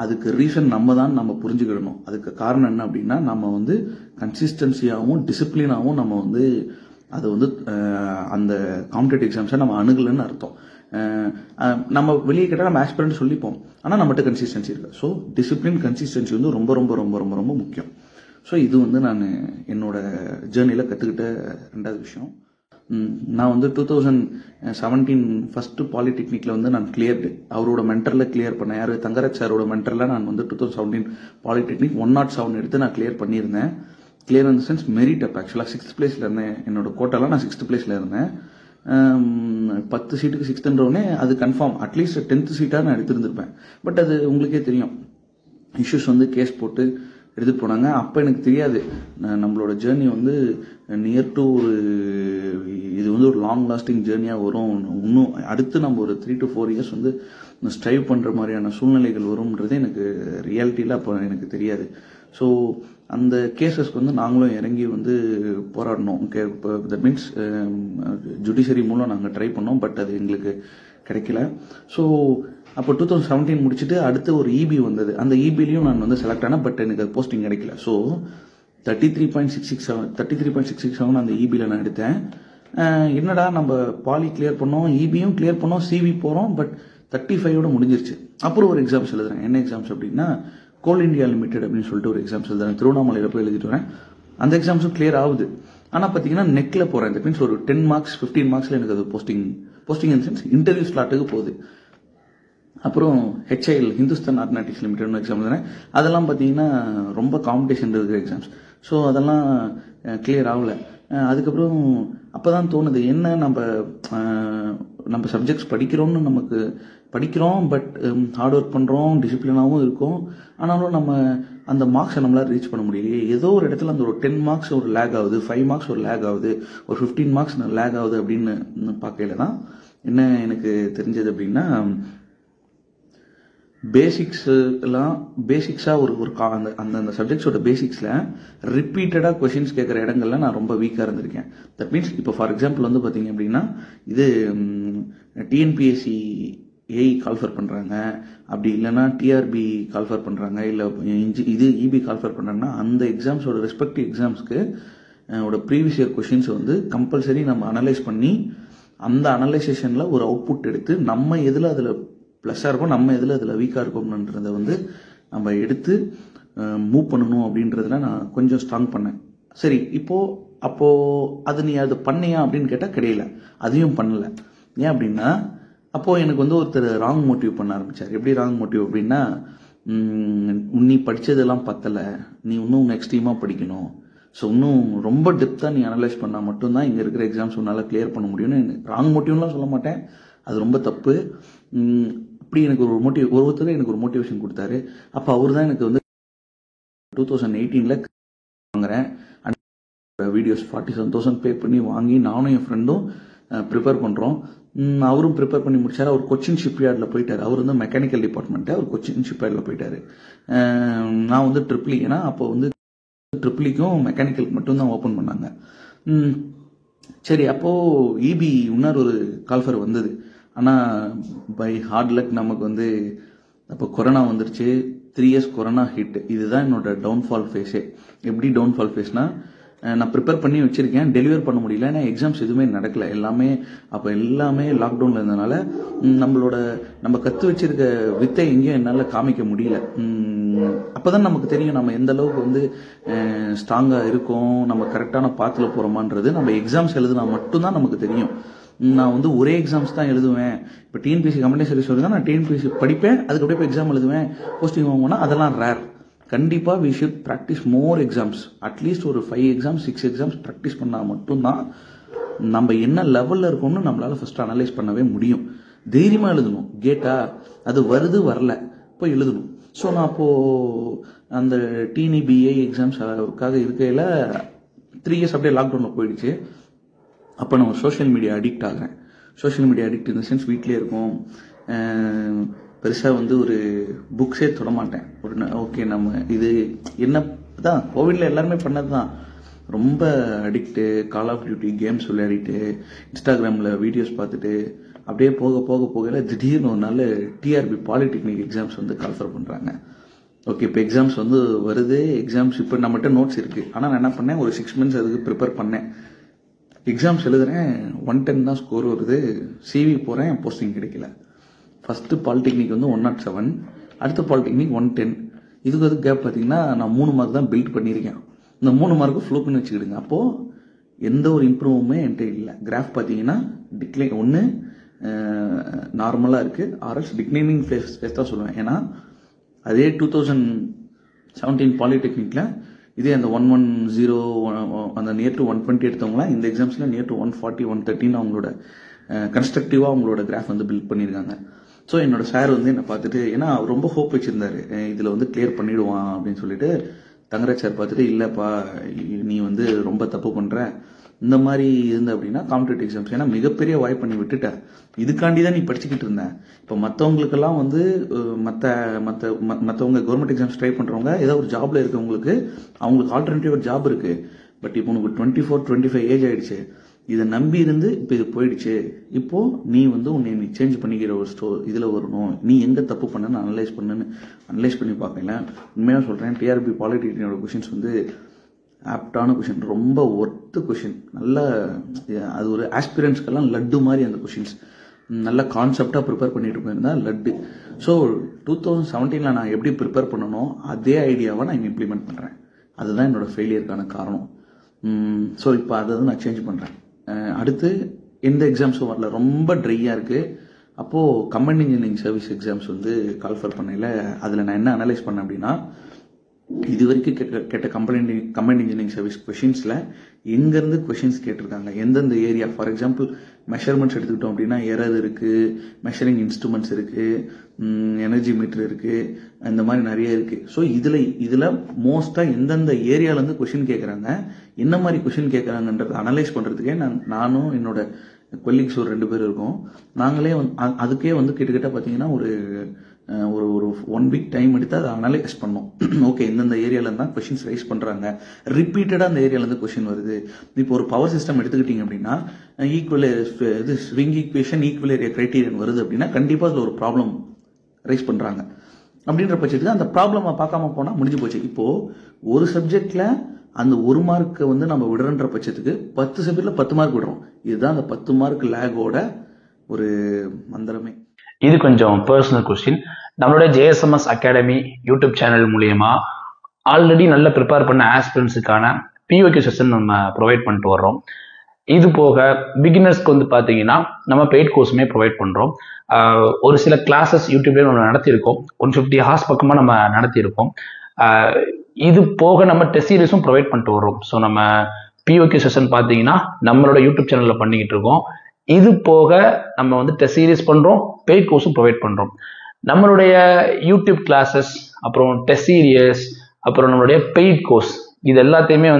அதுக்கு ரீசன் நம்ம புரிஞ்சுக்கிடணும். அதுக்கு காரணம் என்ன அப்படின்னா, நம்ம வந்து கன்சிஸ்டன்சியாகவும் டிசிப்ளினாகவும் நம்ம வந்து அது வந்து அந்த காம்படிட்டிவ் எக்ஸாம்ஸை நம்ம அணுகலன்னு அர்த்தம். நம்ம வெளியே கேட்டால் நம்ம ஆஸ்பிரண்ட் சொல்லிப்போம், ஆனால் நம்மகிட்ட கன்சிஸ்டன்சி இருக்குது. ஸோ டிசிப்ளின், கன்சிஸ்டன்சி வந்து ரொம்ப ரொம்ப ரொம்ப ரொம்ப ரொம்ப முக்கியம். ஸோ இது வந்து நான் என்னோட ஜேர்னியில் கற்றுக்கிட்ட 2வது விஷயம். நான் வந்து 2017 ஃபஸ்ட்டு பாலிடெக்னிக்கில் வந்து நான் கிளியர்டு. அவரோட மென்டரில் கிளியர் பண்ணேன். யார், தங்கராஜ் சாரோட மென்டரில் நான் வந்து 2017 பாலிடெக்னிக் 107 எடுத்து நான் கிளியர் பண்ணியிருந்தேன். கிளியர் இந்த சென்ஸ் மெரிட். அப்போ ஆக்சுவலாக 6th பிளேஸில் இருந்தேன். என்னோட கோட்டாலாம் நான் 6th பிளேஸில் இருந்தேன். 10 சீட்டுக்கு 6th அது கன்ஃபார்ம். அட்லீஸ்ட் 10th சீட்டாக நான் எடுத்துருந்துருப்பேன். பட் அது உங்களுக்கே தெரியும், இஷ்யூஸ் வந்து கேஸ் போட்டு எடுத்துகிட்டு போனாங்க. அப்போ எனக்கு தெரியாது நம்மளோட ஜேர்னி வந்து நியர் டு இது வந்து ஒரு லாங் லாஸ்டிங் ஜேர்னியாக வரும். இன்னும் அடுத்து நம்ம ஒரு 3 to 4 years வந்து ஸ்ட்ரைவ் பண்ணுற மாதிரியான சூழ்நிலைகள் வரும்ன்றது எனக்கு ரியாலிட்டியில் அப்போ எனக்கு தெரியாது. ஸோ அந்த கேசஸ்க்கு வந்து நாங்களும் இறங்கி வந்து போராடினோம். இப்போ தட் மீன்ஸ் ஜுடிஷரி மூலம் நாங்கள் ட்ரை பண்ணோம், பட் அது எங்களுக்கு கிடைக்கல. ஸோ அப்போ 2017 முடிச்சுட்டு அடுத்து ஒரு இபி வந்தது. அந்த இபிலையும் நான் வந்து செலக்ட் ஆனேன், பட் எனக்கு அது போஸ்டிங் கிடைக்கல. ஸோ 33.667 அந்த இபியில் நான் எடுத்தேன். என்னடா நம்ம பாலி கிளியர் பண்ணோம், இபியும் கிளியர் பண்ணோம், சிவி போகிறோம், பட் 35 முடிஞ்சிருச்சு. அப்புறம் ஒரு எக்ஸாம்ஸ் எழுதுறேன். என்ன எக்ஸாம்ஸ் அப்படின்னா, கோல் இண்டியா லிமிடெட் அப்படின்னு சொல்லிட்டு ஒரு எக்ஸாம்ஸ் எழுதுறேன். திருவண்ணாமலையில் போய் எழுதிட்டு வரேன். அந்த எக்ஸாம்ஸும் கிளியர் ஆகுது. ஆனால் பார்த்தீங்கன்னா நெக்கில் போகிறேன். இந்த மீன்ஸ் ஒரு 10 marks 15 marksல எனக்கு அது போஸ்டிங் இன் சென்ஸ் இன்டர்வியூ ஸ்லாட்டுக்கு போகுது. அப்புறம் HIL ஹிந்துஸ்தான் ஆர்டினாட்டிக்ஸ் லிமிடெட்னு எக்ஸாம் எழுதுறேன். அதெல்லாம் பார்த்தீங்கன்னா ரொம்ப காம்படிஷன் இருக்கிற எக்ஸாம்ஸ். ஸோ அதெல்லாம் கிளியர் ஆகலை. அதுக்கப்புறம் அப்போ தான் தோணுது என்ன நம்ம சப்ஜெக்ட்ஸ் படிக்கிறோம் பட் ஹார்ட் ஒர்க் பண்ணுறோம், டிசிப்ளினாகவும் இருக்கும். ஆனாலும் நம்ம அந்த மார்க்ஸை நம்மளால் ரீச் பண்ண முடியலையே. ஏதோ ஒரு இடத்துல அந்த ஒரு 10 மார்க்ஸ் ஒரு லேக் ஆகுது, 5 மார்க்ஸ் ஒரு லேக் ஆகுது, ஒரு 15 மார்க்ஸ் லேக் ஆகுது அப்படின்னு பார்க்கல தான் என்ன எனக்கு தெரிஞ்சது அப்படின்னா, பேசிக்ஸாக ஒரு அந்த சப்ஜெக்ட்ஸோட பேசிக்ஸில் ரிப்பீட்டடாக கொஷின்ஸ் கேட்குற இடங்கள்ல நான் ரொம்ப வீக்காக இருந்திருக்கேன். தட் மீன்ஸ் இப்போ ஃபார் எக்ஸாம்பிள் வந்து பார்த்தீங்க அப்படின்னா, இது டிஎன்பிஎஸ்சி ஏஇ கால்ஃபர் பண்ணுறாங்க, அப்படி இல்லைன்னா டிஆர்பி கால்ஃபர் பண்ணுறாங்க, இல்லை இது இபி கால்ஃபர் பண்ணுறாங்கன்னா அந்த எக்ஸாம்ஸோட ரெஸ்பெக்டிவ் எக்ஸாம்ஸ்க்கு ப்ரீவியஸ் இயர் கொஷின்ஸ் வந்து கம்பல்சரி நம்ம அனலைஸ் பண்ணி அந்த அனலைசேஷனில் ஒரு அவுட்புட் எடுத்து நம்ம எதில் அதில் ப்ளஸ்ஸாக இருக்கும், நம்ம எதில் அதில் வீக்காக இருக்கோம்ன்றதை வந்து நம்ம எடுத்து மூவ் பண்ணணும் அப்படின்றதுல நான் கொஞ்சம் ஸ்ட்ராங் பண்ணேன். சரி, அப்போது அது நீ அது பண்ணியா அப்படின்னு கேட்டால் கிடையல, அதையும் பண்ணலை. ஏன் அப்படின்னா அப்போது எனக்கு வந்து ஒருத்தர் ராங் மோட்டிவ் பண்ண ஆரம்பித்தார். எப்படி ராங் மோட்டிவ் அப்படின்னா, நீ படித்ததெல்லாம் பத்தலை, நீ இன்னும் எக்ஸ்ட்ரீமாக படிக்கணும், ஸோ இன்னும் ரொம்ப டெப்த்தாக நீ அனலைஸ் பண்ணால் மட்டும்தான் இங்கே இருக்கிற எக்ஸாம்ஸ் உன்னால் கிளியர் பண்ண முடியும்னு. ராங் மோட்டிவ்லாம் சொல்ல மாட்டேன், அது ரொம்ப தப்பு. அப்படி எனக்கு ஒருத்தர் எனக்கு ஒரு மோட்டிவேஷன் கொடுத்தாரு. அப்போ அவர் தான் எனக்கு வந்து 2018 வாங்குறேன் வீடியோஸ் 47,000 பே பண்ணி வாங்கி நானும் என் ஃப்ரெண்டும் ப்ரிப்பேர் பண்ணுறோம். அவரும் ப்ரிப்பேர் பண்ணி முடிச்சார். அவர் கொச்சின் ஷிப்யார்டில் போயிட்டார். அவர் வந்து மெக்கானிக்கல் டிபார்ட்மெண்ட்டு, அவர் கொச்சின் ஷிப்யார்டில் போயிட்டார். நான் வந்து ட்ரிபிள் ஏன்னா அப்போ வந்து ட்ரிபிளிக்கும் மெக்கானிக்கலுக்கு மட்டும்தான் ஓப்பன் பண்ணாங்க. சரி, அப்போது இபி இன்னொரு ஒரு கால்ஃபர் வந்தது. ஆனால் பை ஹார்ட் லக் நமக்கு வந்து அப்போ கொரோனா வந்துருச்சு. 3 years கொரோனா ஹிட். இதுதான் என்னோட டவுன்ஃபால் ஃபேஸே. எப்படி டவுன்ஃபால் ஃபேஸ்னா, நான் ப்ரிப்பேர் பண்ணி வச்சுருக்கேன், டெலிவர் பண்ண முடியல. ஏன்னா எக்ஸாம்ஸ் எதுவுமே நடக்கலை, எல்லாமே லாக்டவுனில் இருந்ததுனால நம்ம கற்று வச்சிருக்க வித்தை எங்கேயும் என்னால் காமிக்க முடியல. அப்போ தான் நமக்கு தெரியும் நம்ம எந்த அளவுக்கு வந்து ஸ்ட்ராங்காக இருக்கோம், நம்ம கரெக்டான பாத்தில் போகிறோமான்றது நம்ம எக்ஸாம்ஸ் எழுதுனா மட்டும்தான் நமக்கு தெரியும். நான் வந்து ஒரே எக்ஸாம்ஸ் தான் எழுதுவேன். இப்போ டிஎன்பிஎஸ்சி கம்பெனி சர்வீஸ் வருதுன்னா நான் டிஎன்பிஎஸ்சி படிப்பேன், அதுக்கப்புறம் இப்போ எக்ஸாம் எழுதுவேன், போஸ்டிங் வாங்குவேன்னா அதெல்லாம் ரேர். கண்டிப்பாக we should practice more exams. At least ஒரு 5 எக்ஸாம்ஸ் 6 எக்ஸாம்ஸ் ப்ராக்டிஸ் பண்ணால் மட்டும்தான் நம்ம என்ன லெவலில் இருக்கோம்னு நம்மளால் ஃபஸ்ட்டு அனலைஸ் பண்ணவே முடியும். தைரியமாக எழுதணும். கேட்டா அது வருது வரல போய் எழுதணும். ஸோ நான் அப்போது அந்த டிஎன்இபிஏ எக்ஸாம்ஸ்க்காக இருக்கையில் 3 years அப்படியே லாக்டவுனில் போயிடுச்சு. அப்போ நான் ஒரு சோஷியல் மீடியா அடிக்ட் ஆகிறேன். சோஷியல் மீடியா அடிக்ட் இந்த சென்ஸ் வீட்டிலே இருக்கும். பெருசாக வந்து ஒரு புக்ஸே தொட மாட்டேன். ஓகே நம்ம இது என்ன தான் கோவிடில் எல்லாருமே பண்ணது தான். ரொம்ப addict, call of duty games விளையாடிட்டு, இன்ஸ்டாகிராமில் வீடியோஸ் பார்த்துட்டு அப்படியே போகல திடீர்னு ஒரு நாள் டிஆர்பி பாலிடெக்னிக் எக்ஸாம்ஸ் வந்து கால்ஃபர் பண்ணுறாங்க. ஓகே, இப்போ எக்ஸாம்ஸ் வந்து வருது. எக்ஸாம்ஸ் இப்போ நம்மகிட்ட நோட்ஸ் இருக்குது. ஆனால் நான் என்ன பண்ணேன், ஒரு 6 months அதுக்கு ப்ரிப்பேர் பண்ணேன். எக்ஸாம்ஸ் எழுதுறேன், 110 தான் ஸ்கோர் வருது. சிவி போகிறேன், போஸ்டிங் கிடைக்கல. ஃபஸ்ட்டு பாலிடெக்னிக் வந்து 107, அடுத்த பாலிடெக்னிக் 110. இதுக்கு வந்து கேப் பார்த்தீங்கன்னா நான் 3 மார்க் தான் பில்ட் பண்ணியிருக்கேன். இந்த 3 மார்க்கு ஃப்ளூக்குன்னு வச்சுக்கிடுங்க. அப்போது எந்த ஒரு இம்ப்ரூவுமே என்கிட்ட இல்லை. கிராஃப் பார்த்தீங்கன்னா டிக்ளைன் ஒன்று நார்மலாக இருக்குது, ஆர்எல்ஸ் டிக்ளைனிங் ஃபேஸ் தான் சொல்லுவேன். ஏன்னா அதே 2017 பாலிடெக்னிக்கில் இதே அந்த 110 அந்த நியர் டு 120 எடுத்தவங்களாம் இந்த எக்ஸாம்ஸில் நியர் டு 140 130 அவங்களோட கன்ஸ்ட்ரக்டிவாக அவங்களோட கிராஃப் வந்து பில்ட் பண்ணியிருக்காங்க. ஸோ என்னோட சார் வந்து என்னை பார்த்துட்டு, ஏன்னா அவர் ரொம்ப ஹோப் வச்சுருந்தாரு இதில் வந்து கிளியர் பண்ணிவிடுவான் அப்படின்னு சொல்லிட்டு, தங்கராஜ் சார் பார்த்துட்டு, இல்லைப்பா நீ வந்து ரொம்ப தப்பு பண்ணுற, இந்த மாதிரி இருந்த அப்படின்னா காம்படிட்டிவ் எக்ஸாம்ஸ் ஏன்னா மிகப்பெரிய வாய்ப்பு பண்ணி விட்டுட்டேன். இதுக்காண்டி தான் நீ படிச்சுக்கிட்டு இருந்தேன். இப்போ மற்றவங்களுக்கெல்லாம் வந்து மற்றவங்க கவர்மெண்ட் எக்ஸாம்ஸ் ட்ரை பண்ணுறவங்க ஏதோ ஒரு ஜாப்ல இருக்கவங்களுக்கு அவங்களுக்கு ஆல்டர்னேட்டிவ் ஒரு ஜாப் இருக்குது. பட் இப்போ உனக்கு 24-25 ஏஜ் ஆயிடுச்சு. இதை நம்பி இருந்து இப்போ இது போயிடுச்சு. இப்போது நீ வந்து உன்னை நீ சேஞ்ச் பண்ணிக்கிற ஒரு இதில் வரணும். நீ எங்கே தப்பு பண்ணன்னு அனலைஸ் பண்ணி பார்க்கல. உண்மையாக சொல்கிறேன், டிஆர்பி பாலிடெக்னிக்கோட கொஷின்ஸ் வந்து ஆப்டான கொஷின், ரொம்ப ஒர்த்து கொஷின். நல்ல அது ஒரு ஆஸ்பிரன்ஸ்க்கெல்லாம் லட்டு மாதிரி அந்த கொஷின்ஸ். நல்ல கான்செப்டாக ப்ரிப்பேர் பண்ணிட்டு போயிருந்தா லட்டு. ஸோ 2017 நான் எப்படி ப்ரிப்பேர் பண்ணணும் அதே ஐடியாவை நான் இம்ப்ளிமெண்ட் பண்ணுறேன். அதுதான் என்னோட ஃபெயிலியருக்கான காரணம். ஸோ இப்போ அதை தான் நான் சேஞ்ச் பண்ணுறேன். அடுத்து எந்த எக்ஸாம்ஸும் வரல, ரொம்ப ட்ரையாக இருக்குது. அப்போது கம்பைன்ட் இன்ஜினியரிங் சர்வீஸ் எக்ஸாம்ஸ் வந்து கால்ஃபர் பண்ணல. அதில் நான் என்ன அனலைஸ் பண்ணேன் அப்படின்னா, இது வரைக்கும் கேட்ட கம்பைன்ட் இன்ஜினியரிங் சர்வீஸ் கொஷின்ஸில் எங்கேருந்து கொஷின்ஸ் கேட்டிருக்காங்க, எந்தெந்த ஏரியா. ஃபார் எக்ஸாம்பிள் மெஷர்மெண்ட்ஸ் எடுத்துக்கிட்டோம் அப்படின்னா எரர் இருக்குது, மெஷரிங் இன்ஸ்ட்ருமெண்ட்ஸ் இருக்குது, எனர்ஜி மீட்டர் இருக்குது, இந்த மாதிரி நிறைய இருக்குது. ஸோ இதில் மோஸ்ட்டாக எந்தெந்த ஏரியாவிலேருந்து கொஷின் கேட்குறாங்க, என்ன மாதிரி கொஷின் கேட்குறாங்கன்றதை அனலைஸ் பண்ணுறதுக்கே நானும் என்னோட கொலீக்ஸ் ஒரு 2 பேர் இருக்கோம். நாங்களே அதுக்கே கிட்டத்தட்ட பார்த்தீங்கன்னா ஒரு 1 வீக் டைம் எடுத்து அதை அனலைஸ் பண்ணோம். ஓகே, இந்தந்த ஏரியாவிலேருந்து தான் கொஷின்ஸ் ரைஸ் பண்ணுறாங்க, ரிப்பீட்டடாக அந்த ஏரியாவிலேருந்து கொஷின் வருது. இப்போ ஒரு பவர் சிஸ்டம் எடுத்துக்கிட்டிங்க அப்படின்னா swing equation equal area criterion வருது அப்படின்னா கண்டிப்பாக அதில் ஒரு ப்ராப்ளம் ரைஸ் பண்ணுறாங்க. அப்படின்ற பட்சத்துக்கு அந்த ப்ராப்ளமை பார்க்காம போனால் முடிஞ்சு போச்சு. இப்போது ஒரு சப்ஜெக்டில் அந்த 1 மார்க்கை நம்ம விடுறன்ற பட்சத்துக்கு 10 சப்ஜெக்டில் 10 மார்க் விடுறோம். இதுதான் அந்த 10 மார்க் லேகோட ஒரு மந்திரமே. இது கொஞ்சம் பர்சனல் கொஸ்டின். நம்மளுடைய JSMS அகாடமி யூடியூப் சேனல் மூலியமா ஆல்ரெடி நல்லா ப்ரிப்பேர் பண்ண ஆஸ்பிரன்ஸுக்கான POQ செஷன் நம்ம ப்ரொவைட் பண்ணிட்டு வர்றோம். இது போக பிகினர்ஸ்க்கு பார்த்தீங்கன்னா நம்ம பெய்ட் கோர்ஸுமே ப்ரொவைட் பண்ணுறோம். ஒரு சில கிளாஸஸ் யூடியூப்லேயே நம்ம நடத்தியிருக்கோம். 150 ஹார்ஸ் பக்கமாக நம்ம நடத்தியிருக்கோம். இது போக நம்ம டெஸ்ட் சீரிஸும் ப்ரொவைட் பண்ணிட்டு வர்றோம். ஸோ நம்ம POQ செஷன் பார்த்தீங்கன்னா நம்மளோட யூடியூப் சேனலில் பண்ணிக்கிட்டு இருக்கோம். இது போக நம்ம டெஸ்ட் சீரிஸ் பண்ணுறோம், பெய்ட் கோர்ஸும் ப்ரொவைட் பண்ணுறோம். நம்மளுடைய யூடியூப் கிளாஸஸ், அப்புறம் டெஸ்ட் சீரியஸ், அப்புறம் நம்மளுடைய பெய்ட் கோர்ஸ், இது எல்லாத்தையுமே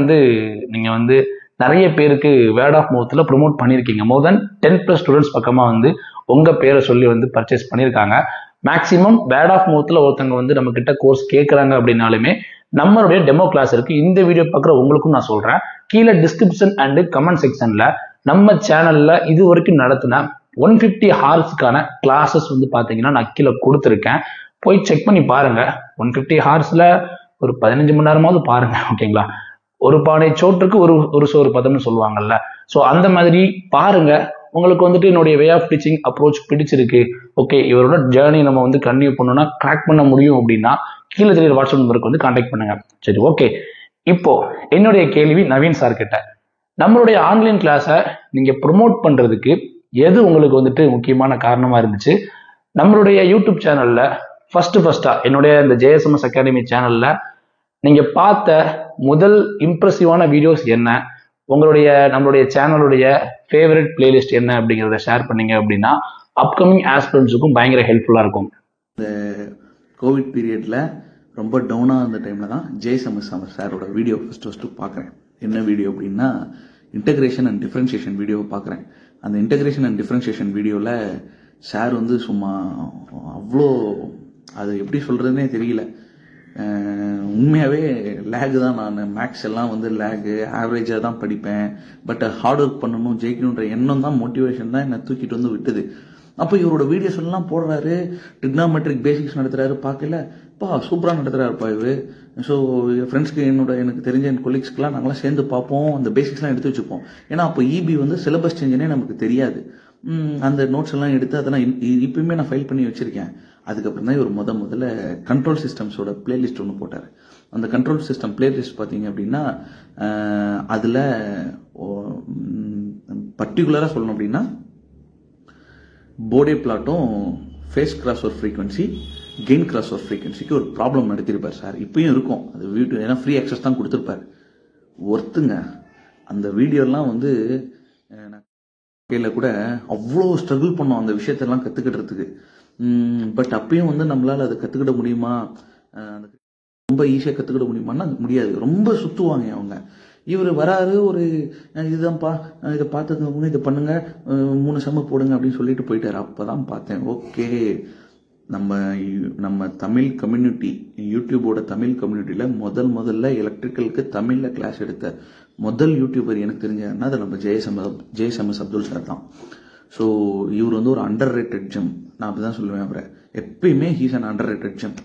நீங்கள் நிறைய பேருக்கு வேர்ட் ஆஃப் மவுத்தில் ப்ரொமோட் பண்ணியிருக்கீங்க. மோர் தென் 10+ ஸ்டூடெண்ட்ஸ் பக்கமாக உங்கள் பேரை சொல்லி பர்ச்சேஸ் பண்ணியிருக்காங்க. மேக்ஸிமம் வேர்ட் ஆஃப் மவுத்தில் ஒருத்தவங்க நம்ம கிட்ட கோர்ஸ் கேட்குறாங்க அப்படின்னாலுமே நம்மளுடைய டெமோ கிளாஸ் இருக்கு. இந்த வீடியோ பார்க்குற உங்களுக்கும் நான் சொல்கிறேன், கீழே டிஸ்கிரிப்ஷன் அண்டு கமெண்ட் செக்ஷனில் நம்ம சேனலில் இது வரைக்கும் நடத்தின 150 ஹார்ஸ்க்கான கிளாஸஸ் பார்த்தீங்கன்னா நான் கீழே கொடுத்துருக்கேன். போய் செக் பண்ணி பாருங்க. 150 ஹார்ஸில் ஒரு 15 மணி நேரமாவது பாருங்க. ஓகேங்களா? ஒரு பானை சோற்றுக்கு ஒரு சோறு பதம்னு சொல்லுவாங்கல்ல. ஸோ அந்த மாதிரி பாருங்க. உங்களுக்கு என்னுடைய வே ஆஃப் டீச்சிங் அப்ரோச் பிடிச்சிருக்கு, ஓகே இவரோட ஜேர்னி நம்ம கன்டினியூ பண்ணணும்னா கிராக் பண்ண முடியும் அப்படின்னா கீழே தெரியுற வாட்ஸ்அப் நம்பருக்கு கான்டாக்ட் பண்ணுங்க. சரி, ஓகே. இப்போ என்னுடைய கேள்வி நவீன் சார் கிட்ட, நம்மளுடைய ஆன்லைன் கிளாஸை நீங்க ப்ரொமோட் பண்றதுக்கு எது உங்களுக்கு முக்கியமான காரணமா இருந்துச்சு? நம்மளுடைய யூடியூப் சேனல்ல ஃபர்ஸ்டா என்னுடைய இந்த JSMS அகாடமி சேனல்ல நீங்க பார்த்த முதல் இம்ப்ரெசிவான வீடியோஸ் என்ன? நம்மளுடைய சேனலுடைய ஃபேவரட் பிளேலிஸ்ட் என்ன அப்படிங்கிறத ஷேர் பண்ணீங்க அப்படின்னா அப்கமிங் ஆஸ்பிரண்ட்ஸுக்கும் பயங்கர ஹெல்ப்ஃபுல்லா இருக்கும். இந்த கோவிட் பீரியட்ல ரொம்ப டவுனாக இருந்த டைம்ல தான் JSMS சாரோட வீடியோ ஃபர்ஸ்ட் பார்க்குறேன். என்ன வீடியோ அப்படின்னா இன்டகிரேஷன் அண்ட் டிஃபரன்ஷியேஷன் வீடியோவை பார்க்குறேன். அந்த இன்டகிரேஷன் அண்ட் டிஃபரன்ஷியேஷன் வீடியோவில் சார் சும்மா அவ்வளோ, அது எப்படி சொல்கிறதுனே தெரியல. உண்மையாகவே லேகு தான். நான் மேக்ஸ் எல்லாம் லேகு, ஆவரேஜாக தான் படிப்பேன். பட் ஹார்ட் ஒர்க் பண்ணணும், ஜெயிக்கணுன்ற எண்ணம் தான், மோட்டிவேஷன் தான் என்னை தூக்கிட்டு விட்டுது. அப்போ இவரோட வீடியோஸ் எல்லாம் போடுறாரு, ட்ரிக்னாமெட்ரிக் பேசிக்ஸ் நடத்துறாரு, பார்க்கல சூப்பராக நடத்துறாருப்பா இவர். ஸோ என் ஃப்ரெண்ட்ஸ்க்கு எனக்கு தெரிஞ்ச என் கொலீக்ஸ்க்கெலாம் நாங்களாம் சேர்ந்து பார்ப்போம், அந்த பேசிக்ஸ்லாம் எடுத்து வச்சுப்போம். ஏன்னா அப்போ EB சிலபஸ் சேஞ்சுனே நமக்கு தெரியாது. அந்த நோட்ஸ் எல்லாம் எடுத்து அதெல்லாம் இப்பயுமே நான் ஃபைல் பண்ணி வச்சிருக்கேன். அதுக்கப்புறம் தான் இவர் முதல்ல கண்ட்ரோல் சிஸ்டம்ஸோட பிளேலிஸ்ட் ஒன்று போட்டார். அந்த கண்ட்ரோல் சிஸ்டம் பிளேலிஸ்ட் பார்த்தீங்க அப்படின்னா அதில் பர்டிகுலராக சொல்லணும் அப்படின்னா போர்டே பிளாட்டும் phase cross over frequency, gain cross over ஃப்ரீக்வன்சிக்கு ஒரு ப்ராப்ளம் நடத்திருப்பார் சார். இப்பயும் இருக்கும் அது வீடியோ, ஏன்னா ஃப்ரீ ஆக்சஸ் தான் கொடுத்துருப்பார். ஒருத்துங்க அந்த வீடியோலாம் கையில் கூட அவ்வளோ ஸ்ட்ரகிள் பண்ணோம் அந்த விஷயத்தெல்லாம் கற்றுக்கிட்டுறதுக்கு. பட் அப்பயும் நம்மளால் அதை கற்றுக்கிட முடியுமா, ரொம்ப ஈஸியாக கற்றுக்கிட முடியுமான்னா முடியாது. ரொம்ப சுற்றுவாங்க அவங்க. இவர் வராரு, ஒரு இதுதான்ப்பா இதை பார்த்துக்கோங்க, இதை பண்ணுங்க, 3 செம்ம போடுங்க அப்படின்னு சொல்லிட்டு போயிட்டாரு. அப்போ தான் பார்த்தேன், ஓகே நம்ம தமிழ் கம்யூனிட்டி, யூடியூபோட தமிழ் கம்யூனிட்டியில் முதல்ல எலக்ட்ரிக்கலுக்கு தமிழில் கிளாஸ் எடுத்த முதல் யூடியூபர் எனக்கு தெரிஞ்சதுன்னா அது நம்ம JSMS அப்துல் சார் தான். ஸோ இவர் ஒரு அண்டர் ரேட்டட் ஜெம். நான் அப்படி தான் சொல்லுவேன். அவரை எப்பயுமே he's an under rated GeM.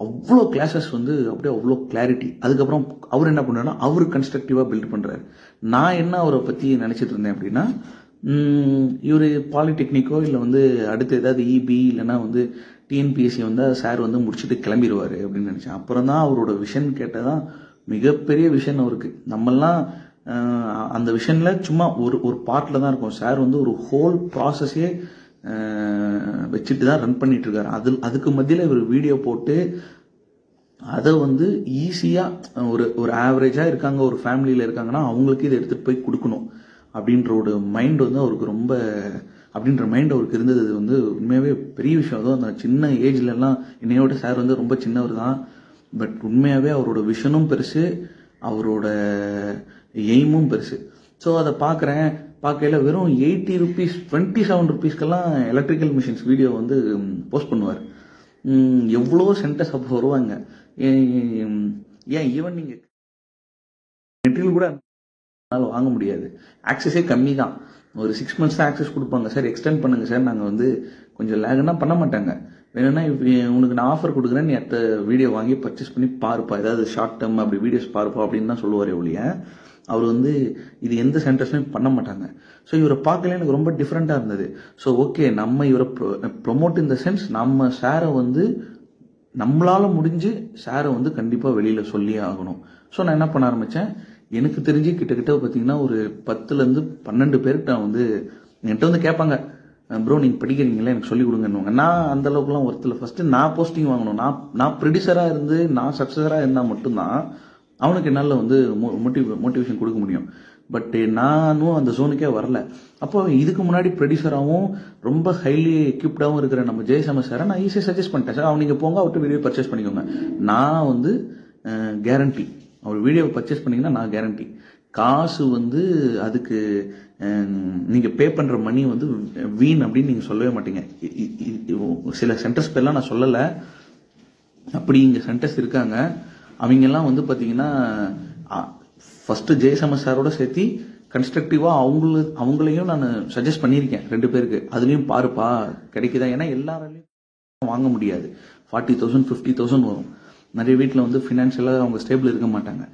அவ்வளோ கிளாஸஸ் அப்படியே அவ்வளோ கிளாரிட்டி. அதுக்கப்புறம் அவர் என்ன பண்ணுறாருன்னா அவர் கன்ஸ்ட்ரக்டிவாக பில்ட் பண்ணுறாரு. நான் என்ன அவரை பற்றி நினச்சிட்டு இருந்தேன் அப்படின்னா, இவர் பாலிடெக்னிக்கோ இல்லை அடுத்து ஏதாவது EB இல்லைன்னா TNPSC சார் முடிச்சுட்டு கிளம்பிடுவார் அப்படின்னு நினச்சேன். அப்புறம் தான் அவரோட விஷன் கேட்டதான் மிகப்பெரிய விஷன் அவருக்கு. நம்மெல்லாம் அந்த விஷனில் சும்மா ஒரு பார்ட்டில் தான் இருக்கும். சார் ஒரு ஹோல் ப்ராசஸே வச்சுட்டு தான் ரன் பண்ணிட்டு இருக்காரு. அதுக்கு மத்தியில் இவர் வீடியோ போட்டு அதை வந்து ஈஸியாக ஒரு ஆவரேஜாக இருக்காங்க, ஒரு ஃபேமிலியில் இருக்காங்கன்னா அவங்களுக்கு இதை எடுத்துகிட்டு போய் கொடுக்கணும் அப்படின்ற ஒரு மைண்ட் வந்து அவருக்கு அப்படின்ற மைண்ட் அவருக்கு இருந்தது. அது வந்து உண்மையாகவே பெரிய விஷயம். அதுவும் அந்த சின்ன ஏஜ்லலாம் என்னையோட சார் வந்து ரொம்ப சின்னவர் தான். பட் உண்மையாகவே அவரோட விஷனும் பெருசு, அவரோட எய்மும் பெருசு. ஸோ அதை பார்க்கையில வெறும் 80 rupees 27 rupeesக்கெல்லாம் எலக்ட்ரிக்கல் மிஷின்ஸ் வீடியோ வந்து போஸ்ட் பண்ணுவார். எவ்வளோ சென்டர்ஸ் அப்போ வருவாங்க. ஏன் ஈவன் நீங்கள் மெட்டீரியல் கூட வாங்க முடியாது, ஆக்சஸே கம்மி தான். ஒரு 6 months தான் ஆக்சஸ் கொடுப்பாங்க. சார் எக்ஸ்டெண்ட் பண்ணுங்க சார், நாங்கள் வந்து கொஞ்சம் லேக்னா பண்ண மாட்டாங்க. வேணும்னா உனக்கு நான் ஆஃபர் கொடுக்குறேன், நீ அடுத்த வீடியோ வாங்கி பர்ச்சேஸ் பண்ணி பாருப்பா, ஏதாவது ஷார்ட் டேர்ம் அப்படி வீடியோஸ் பாருப்பா அப்படின்னு தான் சொல்லுவார் ஒழிய அவர் வந்து இது எந்த சென்டர்ஸுமே பண்ண மாட்டாங்க. ஸோ இவரை பார்க்கல எனக்கு ரொம்ப டிஃப்ரெண்ட்டாக இருந்தது. ஸோ ஓகே, நம்ம இவரை ப்ரொமோட் இன் த சென்ஸ் நம்ம சாரை வந்து நம்மளால முடிஞ்சு சாரை வந்து கண்டிப்பாக வெளியில் சொல்லியே ஆகணும். ஸோ நான் என்ன பண்ண ஆரம்பித்தேன், எனக்கு தெரிஞ்சு கிட்டத்தட்ட பார்த்தீங்கன்னா ஒரு 10 to 12 பேருக்கு நான் வந்து என்கிட்ட வந்து கேட்பாங்க, ப்ரோ நீங்கள் படிக்கிறீங்களா எனக்கு சொல்லிக் கொடுங்கன்னுவாங்க. நான் அந்த அளவுக்குலாம் ஒருத்தர் ஃபஸ்ட்டு நான் போஸ்டிங் வாங்கணும், நான் ப்ரொடியூசராக இருந்து நான் சக்ஸஸராக இருந்தால் மட்டும்தான் அவனுக்கு என்னால் வந்து மோட்டிவேஷன் கொடுக்க முடியும். பட் நானும் அந்த ஜோனுக்கே வரல. அப்போ இதுக்கு முன்னாடி ப்ரொடியூசராகவும் ரொம்ப ஹைலி எக்யூப்டாகவும் இருக்கிற நம்ம ஜெயசாம சாரை நான் ஈஸியாக சஜஸ்ட் பண்ணிட்டேன். சார் நீங்கள் போங்க, அவர்கிட்ட வீடியோ பர்ச்சேஸ் பண்ணிக்கோங்க, நான் வந்து கேரண்டி, அவர் வீடியோவை பர்ச்சேஸ் பண்ணிங்கன்னா நான் கேரண்டி. காசு வந்து அதுக்கு நீங்கள் பே பண்ணுற மணி வந்து வீண் அப்படின்னு நீங்கள் சொல்லவே மாட்டீங்க. சில சென்டர்ஸ் பேர்லாம் நான் சொல்லலை, அப்படி இங்கே சென்டர்ஸ் இருக்காங்க. அவங்கெல்லாம் வந்து பார்த்தீங்கன்னா ஃபஸ்ட்டு ஜெயசம சாரோட சேர்த்து கன்ஸ்ட்ரக்டிவாக அவங்களையும் நான் சஜஸ்ட் பண்ணியிருக்கேன் 2 பேருக்கு. அதுலேயும் பாருப்பா கிடைக்குதா, ஏன்னா எல்லாராலையும் வாங்க முடியாது. 40,000 50,000 வரும். நிறைய வீட்டில் வந்து ஃபினான்ஷியலாக அவங்க ஸ்டேபிள் இருக்க மாட்டாங்க.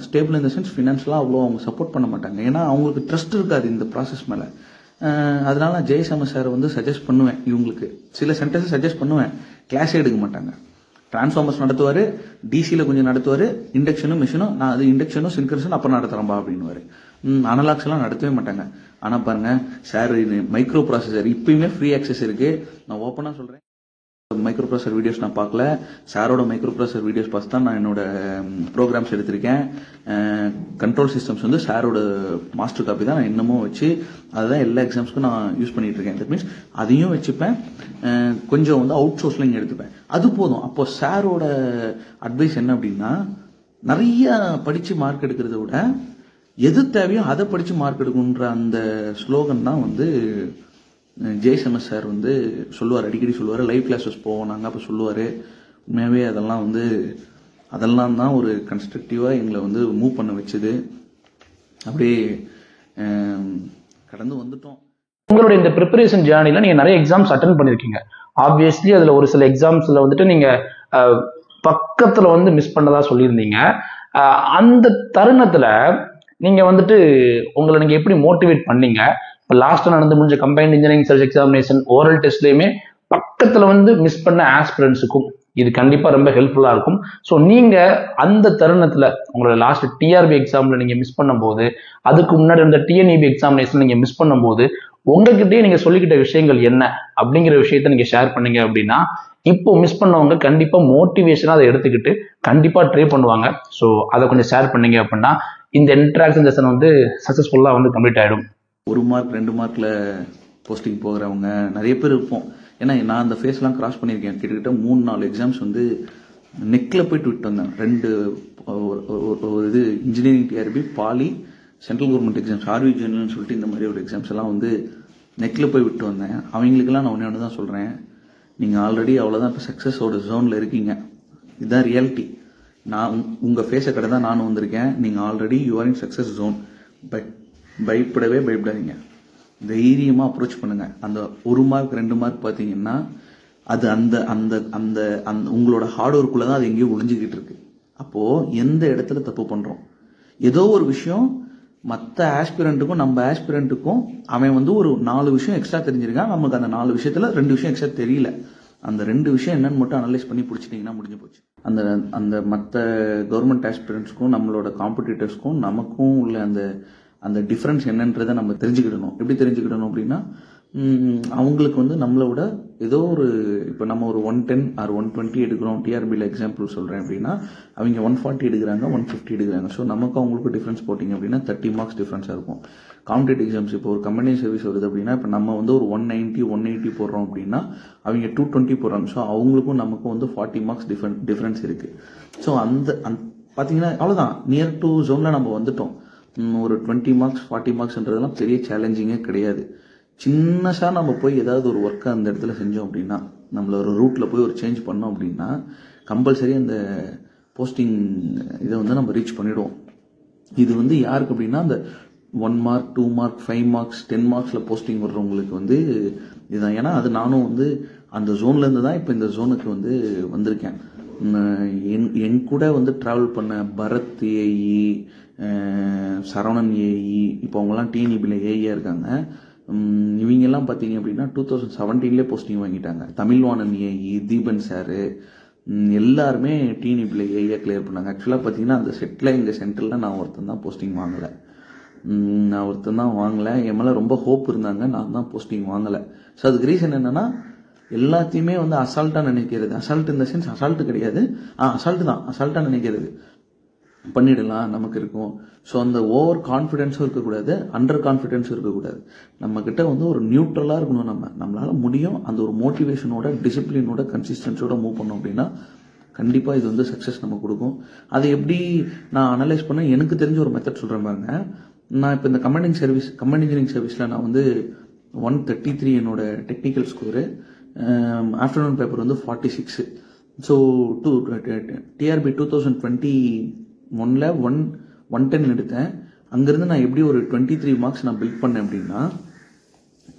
ஸ்டேபிள் இந்த சென்ஸ் ஃபினான்ஷியலாக அவ்வளோ அவங்க சப்போர்ட் பண்ண மாட்டாங்க, ஏன்னா அவங்களுக்கு ட்ரஸ்ட் இருக்காது இந்த ப்ராசஸ் மேலே. அதனால நான் ஜெயசம சாரை வந்து சஜஸ்ட் பண்ணுவேன். இவங்களுக்கு சில சென்டர்ஸ் சஜஸ்ட் பண்ணுவேன், கிளாஸே எடுக்க மாட்டாங்க. டிரான்ஸ்ஃபார்மர்ஸ் நடத்துவார், டிசியில் கொஞ்சம் நடத்துவார், இண்டக்ஷனும் மிஷினும், நான் அது இண்டக்ஷனும் சின்கர்ஸும் அப்புறம் நடத்துகிறேன்பா அப்படின்னுவார். அனலாக்ஸ் எல்லாம் நடத்தவே மாட்டாங்க. ஆனால் பாருங்கள் சார், மைக்ரோ ப்ராசஸர் இப்பயுமே ஃப்ரீ ஆக்சஸ் இருக்குது. நான் ஓப்பனாக சொல்கிறேன், மைக்ரோ ப்ராசஸர் வீடியோஸ் நான் பார்க்கல, சாரோட மைக்ரோ ப்ராசஸர் வீடியோஸ் பார்த்து தான் நான் என்னோட ப்ரோக்ராம்ஸ் எடுத்திருக்கேன். கண்ட்ரோல் சிஸ்டம்ஸ் வந்து சாரோட மாஸ்டர் காப்பி தான் நான் இன்னமும் வச்சு அதுதான் எல்லா எக்ஸாம்ஸ்க்கும் நான் யூஸ் பண்ணிட்டு இருக்கேன். தட் மீன்ஸ் அதையும் வச்சுப்பேன், கொஞ்சம் வந்து அவுட் சோர்ஸ்லையும் எடுத்துப்பேன், அது போதும். அப்போ சாரோட அட்வைஸ் என்ன அப்படின்னா, நிறைய படித்து மார்க் எடுக்கிறத விட எது தேவையோ அதை படித்து மார்க் எடுக்கணுன்ற அந்த ஸ்லோகன் தான் வந்து ஜெயசம சார் வந்து சொல்லுவார், அடிக்கடி சொல்லுவார். லைவ் கிளாஸஸ் போவோம் நாங்கள், அப்போ சொல்லுவார். உண்மையாகவே அதெல்லாம் தான் ஒரு கன்ஸ்ட்ரக்டிவாக எங்களை வந்து மூவ் பண்ண வச்சுது. அப்படியே கடந்து வந்துட்டோம். உங்களுடைய இந்த ப்ரிப்பரேஷன் ஜேர்னியில் நீங்கள் நிறைய எக்ஸாம்ஸ் அட்டன் பண்ணியிருக்கீங்க. ஆப்வியஸ்லி அதில் ஒரு சில எக்ஸாம்ஸில் வந்துட்டு நீங்கள் பக்கத்தில் வந்து மிஸ் பண்ணதா சொல்லியிருந்தீங்க. அந்த தருணத்தில் நீங்கள் வந்துட்டு உங்களை நீங்கள் எப்படி மோட்டிவேட் பண்ணீங்க? இப்போ லாஸ்ட்டாக நடந்து முடிஞ்ச combined engineering service examination oral டெஸ்ட்லேயுமே பக்கத்தில் வந்து மிஸ் பண்ண ஆஸ்பிரன்ஸுக்கும் இது கண்டிப்பாக ரொம்ப ஹெல்ப்ஃபுல்லாக இருக்கும். ஸோ நீங்கள் அந்த தருணத்தில் உங்களோட லாஸ்ட் டிஆர்பி எக்ஸாமில் நீங்கள் மிஸ் பண்ணும்போது, அதுக்கு முன்னாடி இருந்த டிஎன்இபி எக்ஸாமினேஷன் நீங்கள் மிஸ் பண்ணும்போது உங்ககிட்டயே நீங்கள் சொல்லிக்கிட்ட விஷயங்கள் என்ன அப்படிங்கிற விஷயத்த நீங்கள் ஷேர் பண்ணீங்க அப்படின்னா, இப்போ மிஸ் பண்ணவங்க கண்டிப்பாக மோட்டிவேஷனாக அதை எடுத்துக்கிட்டு கண்டிப்பாக ட்ரை பண்ணுவாங்க. ஸோ அதை கொஞ்சம் ஷேர் பண்ணீங்க அப்படின்னா இந்த இன்ட்ராக்ஷன் செஷன் வந்து சக்ஸஸ்ஃபுல்லாக வந்து கம்ப்ளீட் ஆகிடும். 1 மார்க் 2 மார்க்கில் போஸ்டிங் போகிறவங்க நிறைய பேர் இருப்போம். ஏன்னா நான் அந்த ஃபேஸ்லாம் கிராஸ் பண்ணியிருக்கேன். கிட்டத்தட்ட 3-4 எக்ஸாம்ஸ் வந்து நெக்கில் போயிட்டு விட்டு வந்தேன். 2 இது engineering TRB, poly, central government exams, ஆர்வி ஜெனரல்னு சொல்லிட்டு இந்த மாதிரி ஒரு எக்ஸாம்ஸ் எல்லாம் வந்து நெக்கில் போய் விட்டு வந்தேன். அவங்களுக்கெல்லாம் நான் ஒன்று தான் சொல்கிறேன், நீங்கள் ஆல்ரெடி அவ்வளோதான் இப்போ சக்ஸஸோட ஜோனில் இருக்கீங்க. இதுதான் ரியாலிட்டி. நான் உங்கள் ஃபேஸை கடை தான் நானும் வந்திருக்கேன். நீங்கள் ஆல்ரெடி யூஆர் இன் சக்ஸஸ் ஜோன். பயப்படாதீங்க, தைரியமாக அப்ரோச் பண்ணுங்கள். அந்த 1 மார்க் 2 மார்க் பார்த்தீங்கன்னா அது அந்த அந்த அந்த அந்த உங்களோட ஹார்ட் ஒர்க்குள்ளே தான் அது எங்கேயோ ஒளிஞ்சிக்கிட்டு இருக்கு. அப்போது எந்த இடத்துல தப்பு பண்ணுறோம், ஏதோ ஒரு விஷயம் மற்ற ஆஸ்பிரண்ட்டுக்கும் நம்ம ஆஸ்பிரண்ட்டுக்கும் அவன் வந்து ஒரு 4 விஷயம் எக்ஸ்ட்ரா தெரிஞ்சிருக்கான், நமக்கு அந்த 4 விஷயத்தில் 2 விஷயம் எக்ஸ்ட்ரா தெரியல. அந்த 2 விஷயம் என்னன்னு மட்டும் அனலைஸ் பண்ணி பிடிச்சிட்டிங்கன்னா முடிஞ்சு போச்சு. அந்த அந்த மற்ற கவர்மெண்ட் ஆஸ்பிரண்ட்ஸ்க்கும் நம்மளோட காம்படிட்டர்ஸ்க்கும் நமக்கும் உள்ள அந்த அந்த டிஃப்ரென்ஸ் என்னன்றதை நம்ம தெரிஞ்சுக்கிடணும். எப்படி தெரிஞ்சுக்கிடணும் அப்படின்னா, அவங்களுக்கு வந்து நம்மளை விட ஏதோ ஒரு இப்போ நம்ம ஒரு 110 ஆர் 120 எடுக்கிறோம், டிஆர்பியில் எக்ஸாம்பிள் சொல்கிறேன் அப்படின்னா அவங்க 140 எடுக்கிறாங்க, 150 எடுக்கிறாங்க. ஸோ நமக்கு அவங்களுக்கு டிஃப்ரென்ஸ் போட்டிங்க அப்படின்னா 30 மார்க்ஸ் டிஃப்ரென்ஸாக இருக்கும். காம்படேட்டிவ் எக்ஸாம்ஸ் இப்போ ஒரு கம்பெனி சர்வீஸ் வருது அப்படின்னா இப்போ நம்ம வந்து ஒரு 190 180 போடுறோம் அப்படின்னா அவங்க 220 போடுறாங்க. ஸோ அவங்களுக்கும் நமக்கும் வந்து 40 மார்க்ஸ் டிஃப்ரென்ஸ் இருக்குது. ஸோ அந்த பார்த்தீங்கன்னா அவ்வளோதான், நியர் டு ஜோனில் நம்ம வந்துட்டோம். ஒரு 20 மார்க்ஸ் 40 மார்க்ஸ்ன்றதெல்லாம் பெரிய சேலஞ்சிங்கே கிடையாது. சின்னசாக நம்ம போய் ஏதாவது ஒரு ஒர்க்கை அந்த இடத்துல செஞ்சோம் அப்படின்னா, நம்மள ஒரு ரூட்டில் போய் ஒரு சேஞ்ச் பண்ணோம் அப்படின்னா கம்பல்சரி அந்த போஸ்டிங் இதை வந்து நம்ம ரீச் பண்ணிவிடுவோம். இது வந்து யாருக்கு அப்படின்னா அந்த 1 மார்க் 2 மார்க் 5 மார்க்ஸ் 10 மார்க்ஸில் போஸ்டிங் வர்றவங்களுக்கு வந்து இதுதான். ஏன்னா அது நானும் வந்து அந்த ஜோன்லேருந்து தான் இப்போ இந்த ஜோனுக்கு வந்து வந்திருக்கேன். என் கூட வந்து ட்ராவல் பண்ண பரத் ஏஇ, சரவணன் ஏஇ, இப்போ அவங்கெல்லாம் டிஎன்இபியில் ஏஇயாக இருக்காங்க. இவங்கெல்லாம் பார்த்தீங்க அப்படின்னா 2017 போஸ்டிங் வாங்கிட்டாங்க. தமிழ்வாணன் ஏஇ, தீபன் சாரு எல்லாருமே டிஎன்இபியில் ஏஇயாக கிளியர் பண்ணாங்க. ஆக்சுவலாக பார்த்தீங்கன்னா அந்த செட்டில் எங்கள் சென்டரில் நான் ஒருத்தன் தான் போஸ்டிங் வாங்கலை. என் மேலே ரொம்ப ஹோப் இருந்தாங்க, நான் தான் போஸ்டிங் வாங்கலை. ஸோ அதுக்கு ரீசன் என்னென்னா எல்லாத்தையுமே வந்து அசால்ட்டாக நினைக்கிறது. அசால்ட் இந்த சென்ஸ் அசால்ட்டு கிடையாது, அசால்ட்டாக நினைக்கிறது. பண்ணிடலாம் நமக்கு இருக்கும். ஸோ அந்த ஓவர் கான்ஃபிடென்ஸும் இருக்கக்கூடாது, அண்டர் கான்ஃபிடென்ஸும் இருக்கக்கூடாது. நம்மக்கிட்ட வந்து ஒரு நியூட்ரலாக இருக்கணும். நம்மளால் முடியும். அந்த ஒரு மோட்டிவேஷனோட, டிசிப்ளினோட, கன்சிஸ்டன்ஸோட மூவ் பண்ணோம் அப்படின்னா கண்டிப்பாக இது வந்து சக்ஸஸ் நமக்கு கொடுக்கும். அதை எப்படி நான் அனலைஸ் பண்ண எனக்கு தெரிஞ்ச ஒரு மெத்தட் சொல்கிறேன் பாருங்க. நான் இப்போ இந்த கம்பைன்ட் இன்ஜினியரிங் சர்வீஸில் நான் வந்து 133 என்னோட டெக்னிக்கல் ஸ்கோரு, ஆஃப்டர்நூன் பேப்பர் வந்து 46. ஸோ டிஆர்பி 2021ல் 110 எடுத்தேன். அங்கேருந்து நான் எப்படி ஒரு 23 மார்க்ஸ் நான் பில்ட் பண்ணேன் அப்படின்னா,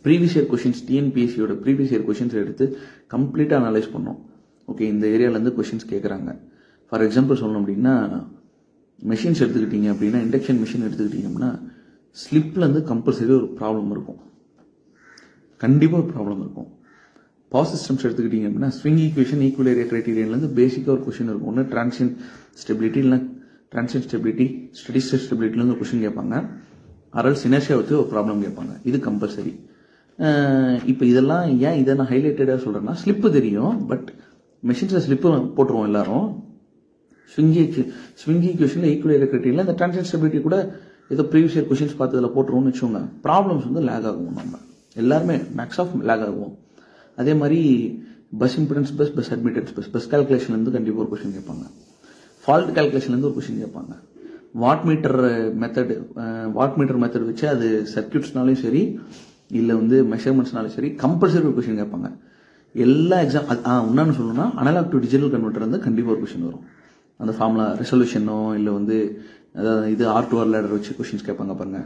ப்ரீவியஸ் இயர் கொஷின்ஸ், டிஎன்பிஎஸ்சியோட ப்ரீவியஸ் இயர் கொஷின்ஸ் எடுத்து கம்ப்ளீட்டாக அனலைஸ் பண்ணோம். ஓகே, இந்த ஏரியாவிலேருந்து கொஷின்ஸ் கேட்குறாங்க. ஃபார் எக்ஸாம்பிள் சொல்லணும் அப்படின்னா, மெஷின்ஸ் எடுத்துக்கிட்டீங்க அப்படின்னா, இண்டக்ஷன் மிஷின் எடுத்துக்கிட்டீங்க அப்படின்னா ஸ்லிப்லேருந்து கம்பல்சரி ஒரு ப்ராப்ளம் இருக்கும், கண்டிப்பாக ஒரு ப்ராப்ளம் இருக்கும். பவர் சிஸ்டம்ஸ் எடுத்துக்கிட்டீங்க அப்படின்னா ஸ்விங் ஈக்குவேஷன், ஈக்குவலேரியா கிரைட்டீரியன்லேருந்து பேசிக்காக ஒரு கொஷின் இருக்கும். ஒன்று டிரான்சியன்ட் ஸ்டெபிலிட்டி, இல்லைனா டிரான்சியன்ட் ஸ்டெபிலிட்டி, ஸ்டெடி ஸ்டேட் ஸ்டெபிலிட்டிலேருந்து ஒரு கொஷின் கேட்பாங்க. அரல்ஸ் இனர்ஷியா வச்சு ஒரு ப்ராப்ளம் கேட்பாங்க. இது கம்பல்சரி. இப்போ இதெல்லாம் ஏன் இதை நான் ஹைலைட்டடாக சொல்கிறேன்னா, ஸ்லிப்பு தெரியும், பட் மெஷின்ஸில் ஸ்லிப்பு போட்டுருவோம் எல்லாரும். ஸ்விங் ஈக்குவேஷனில் ஈக்குவலேரியா கிரைட்டீரியனில் இந்த டிரான்சியன்ட் ஸ்டெபிலிட்டி கூட ஏதோ ப்ரீவியஸ் இயர் கொஷின்ஸ் பார்த்து அதில் போட்டுருவோம்னு வச்சுக்கோங்க. ப்ராப்ளம்ஸ் வந்து லேக் ஆகும். நம்ம எல்லாருமே மேக்ஸ் ஆஃப் லேக் ஆகும். அதே மாதிரி bus impedance bus admittance bus கால்குலேஷன்லேருந்து கண்டிப்பாக ஒரு கொஷின் கேட்பாங்க. ஃபால்ட் கால்குலேஷன்லேருந்து ஒரு கொஷின் கேட்பாங்க. வாட் மீட்டர் மெத்தட் வச்சு அது சர்க்கியூட்ஸ்னாலும் சரி, இல்லை வந்து மெஷர்மெண்ட்ஸ்னாலும் சரி, கம்பல்சரி ஒரு கொஷின் கேட்பாங்க. எல்லா எக்ஸாம் இன்னொன்று சொல்லணும்னா, அனலாக் டு டிஜிட்டல் கன்வெர்ட்டர் வந்து கண்டிப்பாக ஒரு கொஷின் வரும். அந்த ஃபார்முலா ரெசல்யூஷனோ இல்லை வந்து அதாவது இது R2R லேடர் வச்சு கொஷின்ஸ் கேட்பாங்க பாருங்க.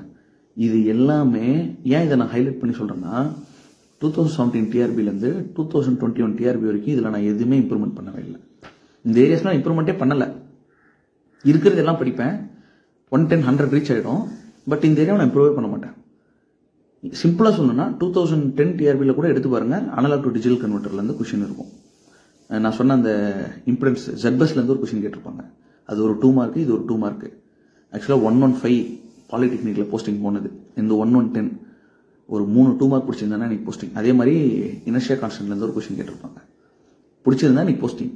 இது எல்லாமே ஏன் இதை நான் ஹைலைட் பண்ணி சொல்கிறேன்னா, 2017 டிஆர்பிலேருந்து 2021 டிஆர்பி வரைக்கும் இதில் நான் எதுவுமே இம்ப்ரூவ்மெண்ட் பண்ணவே இல்லை. இந்த ஏரியாஸ்லாம் இம்ப்ரூவ்மெண்ட்டே பண்ணலை. இருக்கிறது எல்லாம் படிப்பேன், 110 100 ரீச் ஆகிடும். பட் இந்த ஏரியாவை நான் இம்ப்ரூவே பண்ண மாட்டேன். சிம்பிளாக சொல்லணும்னா 2010 டிஆர்பியில் கூட எடுத்து பாருங்க, அனலாக் டு டிஜிட்டல் கன்வெர்ட்டர்லேருந்து கொஷின் இருக்கும். நான் சொன்ன அந்த இம்பிடன்ஸ் ZBusலேருந்து ஒரு கொஷின் கேட்டிருப்பாங்க. அது ஒரு 2 மார்க்கு, இது ஒரு 2 மார்க்கு. ஆக்சுவலாக 115 பாலிடெக்னிக்கில் போஸ்டிங் போனது. இந்த 110 ஒரு 3 2 மார்க் பிடிச்சிருந்தானா நீ போஸ்டிங். அதே மாதிரி இனர்ஷியா கான்ஸ்டன்ட்லேருந்து ஒரு கொஷின் கேட்டிருப்பாங்க, பிடிச்சிருந்தா நீ போஸ்டிங்.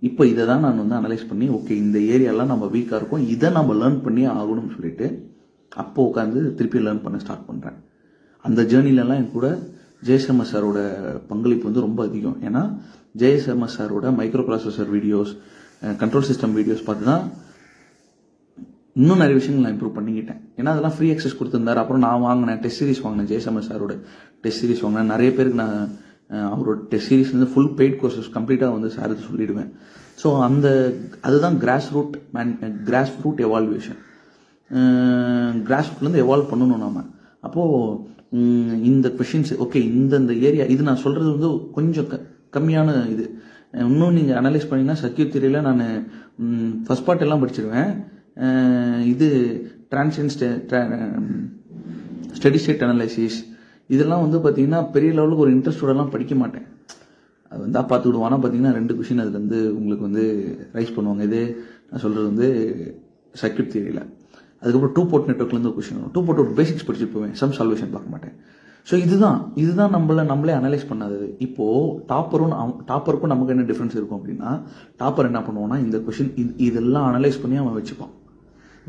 இப்போ இதை தான் நான் வந்து அனலைஸ் பண்ணி, ஓகே இந்த ஏரியாலாம் நம்ம வீக்காக இருக்கும், இதை நம்ம லேர்ன் பண்ணி ஆகணும்னு சொல்லிட்டு அப்போ உட்காந்து திருப்பி லேர்ன் பண்ண ஸ்டார்ட் பண்ணுறேன். அந்த ஜேர்னிலலாம் என் கூட ஜெயசர்மா சாரோட பங்களிப்பு வந்து ரொம்ப அதிகம். ஏன்னா ஜெயசர்மா சாரோட micro processor videos, control system videos பார்த்து தான் இன்னும் நிறைய விஷயங்கள் நான் இம்ப்ரூவ் பண்ணிக்கிட்டேன். ஏன்னா அதெல்லாம் ஃப்ரீ ஆக்சஸ் கொடுத்துருந்தாரு. அப்புறம் நான் வாங்கினேன், டெஸ்ட் சீரிஸ் வாங்கினேன், ஜெயசர்மா சாரோட டெஸ்ட் சீரிஸ் வாங்கினேன். நிறைய பேருக்கு நான் அவரோட டெஸ்ட் சீரிஸ் வந்து ஃபுல் பெய்ட் கோர்சஸ் கம்ப்ளீட்டாக வந்து சாருக்கு சொல்லிடுவேன். ஸோ அதுதான் கிராஸ் ரூட் எவால்வேஷன். கிராஸ் ரூட்லேருந்து எவால்வ் பண்ணணும் நாம. அப்போது இந்த கொஷின்ஸ் ஓகே, இந்த ஏரியா இது நான் சொல்கிறது வந்து கொஞ்சம் கம்மியான இது. இன்னும் நீங்கள் அனலைஸ் பண்ணிங்கன்னா சர்க்யூட் தியரியில் நான் ஃபர்ஸ்ட் பார்ட் எல்லாம் படிச்சிருவேன். இது ஸ்டெடி ஸ்டேட் அனலைசிஸ் இதெல்லாம் வந்து பார்த்தீங்கன்னா பெரிய லெவலுக்கு ஒரு இன்ட்ரெஸ்டோடலாம் படிக்க மாட்டேன். அது வந்து பார்த்துக்கிடுவானா பார்த்தீங்கன்னா 2 கொஷின் அதுலேருந்து உங்களுக்கு வந்து ரைஸ் பண்ணுவாங்க. இது நான் சொல்கிறது வந்து சர்க்யூட் தியரியில். அதுக்கப்புறம் 2 போர்ட் நெட்வொர்க்லேருந்து ஒரு கொஷின் வரும். 2 போர்ட் பேசிக்ஸ் படிச்சுட்டு போவேன், சம் சால்வேஷன் பார்க்க மாட்டேன். ஸோ இதுதான் நம்மளே அனலைஸ் பண்ணாதது. இப்போது டாப்பருக்கும் நமக்கு என்ன டிஃப்ரென்ஸ் இருக்கும் அப்படின்னா, டாப்பர் என்ன பண்ணுவோன்னா இந்த கொஷின் இதெல்லாம் அனலைஸ் பண்ணி அவன் வச்சுப்பான்.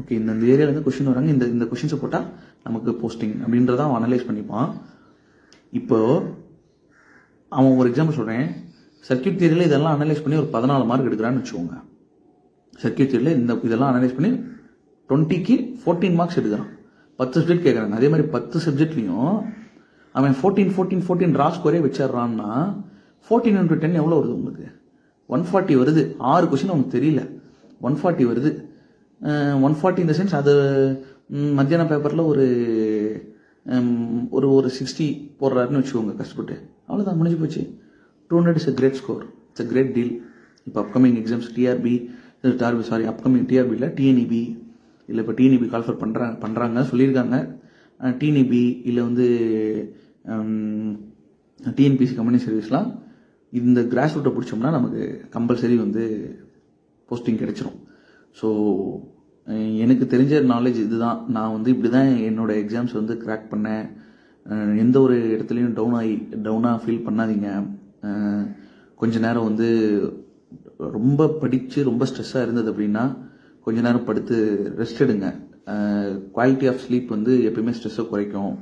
ஓகே, இந்த ஏரியாவிலேருந்து கொஷின் வராங்க, இந்த கொஷின்ஸை போட்டால் நமக்கு போஸ்டிங் அப்படின்றத அவன் அனலைஸ் பண்ணிப்பான். இப்போது அவன் ஒரு எக்ஸாம்பிள் சொல்கிறேன், சர்க்யூட் தியரியில் இதெல்லாம் அனலைஸ் பண்ணி ஒரு 14 மார்க் எடுக்கிறான்னு வச்சுக்கோங்க. சர்க்யூட் தியரியில் இதெல்லாம் அனலைஸ் பண்ணி 20க்கு 14 மார்க்ஸ் எடுக்கிறான். 10 சப்ஜெக்ட் கேட்குறாங்க. அதே மாதிரி 10 சப்ஜெக்ட்லையும் அவன் 14 ரா ஸ்கோரே வச்சிடறான்னா 14 × 10 எவ்வளோ வருது உங்களுக்கு? 140 வருது. 6 கொஸ்டின் அவனுக்கு தெரியல, 140 வருது. 140 இந்த சென்ஸ் அது மத்தியான பேப்பரில் ஒரு 60 போடுறாருன்னு வச்சுக்கோங்க கஷ்டப்பட்டு, அவ்வளோதான், முடிஞ்சு போச்சு. 200 is a great score, it's a great deal. இப்போ அப்கமிங் எக்ஸாம்ஸ் அப்கமிங் டிஆர்பியில் டிஎன்இபி இல்லை இப்போ டிஎன்இபி கால்ஃபர் பண்ணுறாங்க சொல்லியிருக்காங்க. டிஎன்இபி இல்லை டிஎன்பிசி கம்பெனி சர்வீஸ்லாம் இந்த கிராஸ் ரூட்டை பிடிச்சோம்னா நமக்கு கம்பல்சரி போஸ்டிங் கிடைச்சிரும். ஸோ எனக்கு தெரிஞ்ச நாலேஜ் இதுதான். நான் இப்படி தான் என்னோடய எக்ஸாம்ஸ் கிராக் பண்ணேன். எந்த ஒரு இடத்துலையும் டவுனாக ஃபீல் பண்ணாதீங்க. கொஞ்ச நேரம் ரொம்ப படித்து ரொம்ப ஸ்ட்ரெஸ்ஸாக இருந்தது அப்படின்னா கொஞ்ச நேரம் படுத்து ரெஸ்ட் எடுங்க. குவாலிட்டி ஆஃப் ஸ்லீப் எப்பயுமே ஸ்ட்ரெஸ்ஸை குறைக்கும்.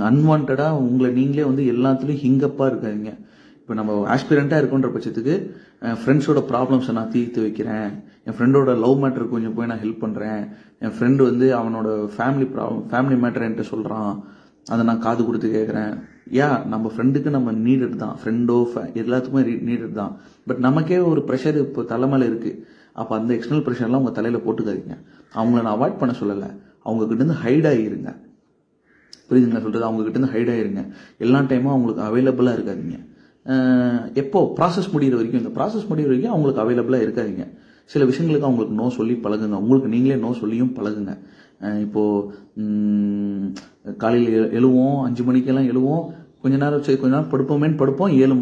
அன்வான்டாக உங்களை நீங்களே எல்லாத்துலேயும் ஹிங்கப்பாக இருக்காதீங்க. இப்போ நம்ம ஆஸ்பிரண்ட்டாக இருக்குன்ற பட்சத்துக்கு ஃப்ரெண்ட்ஸோட ப்ராப்ளம்ஸை நான் தீர்த்து வைக்கிறேன், என் ஃப்ரெண்டோட லவ் மேட்டருக்கு கொஞ்சம் போய் நான் ஹெல்ப் பண்ணுறேன், என் ஃப்ரெண்டு அவனோட ஃபேமிலி மேட்டர் என்கிட்ட சொல்கிறான், அதை நான் காது கொடுத்து கேட்குறேன். நம்ம ஃப்ரெண்டுக்கு நம்ம நீடட் தான், ஃப்ரெண்டோ எல்லாத்துக்குமே நீடட் தான். பட் நமக்கே ஒரு ப்ரெஷர் இப்போ தலைமையில் இருக்குது. அப்போ அந்த எக்ஸ்டர்னல் ப்ரெஷர்லாம் உங்கள் தலையில் போட்டுக்காதீங்க. அவங்கள நான் அவாய்ட் பண்ண சொல்லலை, அவங்கக்கிட்டேருந்து ஹைட் ஆகிருங்க. புரியுதுங்களா சொல்கிறது? அவங்கக்கிட்டேருந்து ஹைட் ஆகிருங்க. எல்லா டைமும் அவங்களுக்கு அவைலபிளாக இருக்காதீங்க. எப்போ ப்ராசஸ் முடிகிற வரைக்கும், இந்த ப்ராசஸ் முடிகிற வரைக்கும் அவங்களுக்கு அவைலபிளாக இருக்காதீங்க. சில விஷயங்களுக்கு அவங்களுக்கு நோ சொல்லி பழகுங்க, உங்களுக்கு நீங்களே நோ சொல்லியும் பழகுங்க. இப்போது காலையில் எழுவோம், 5 மணிக்கெல்லாம் எழுவோம், கொஞ்ச நேரம் படுப்போம், 7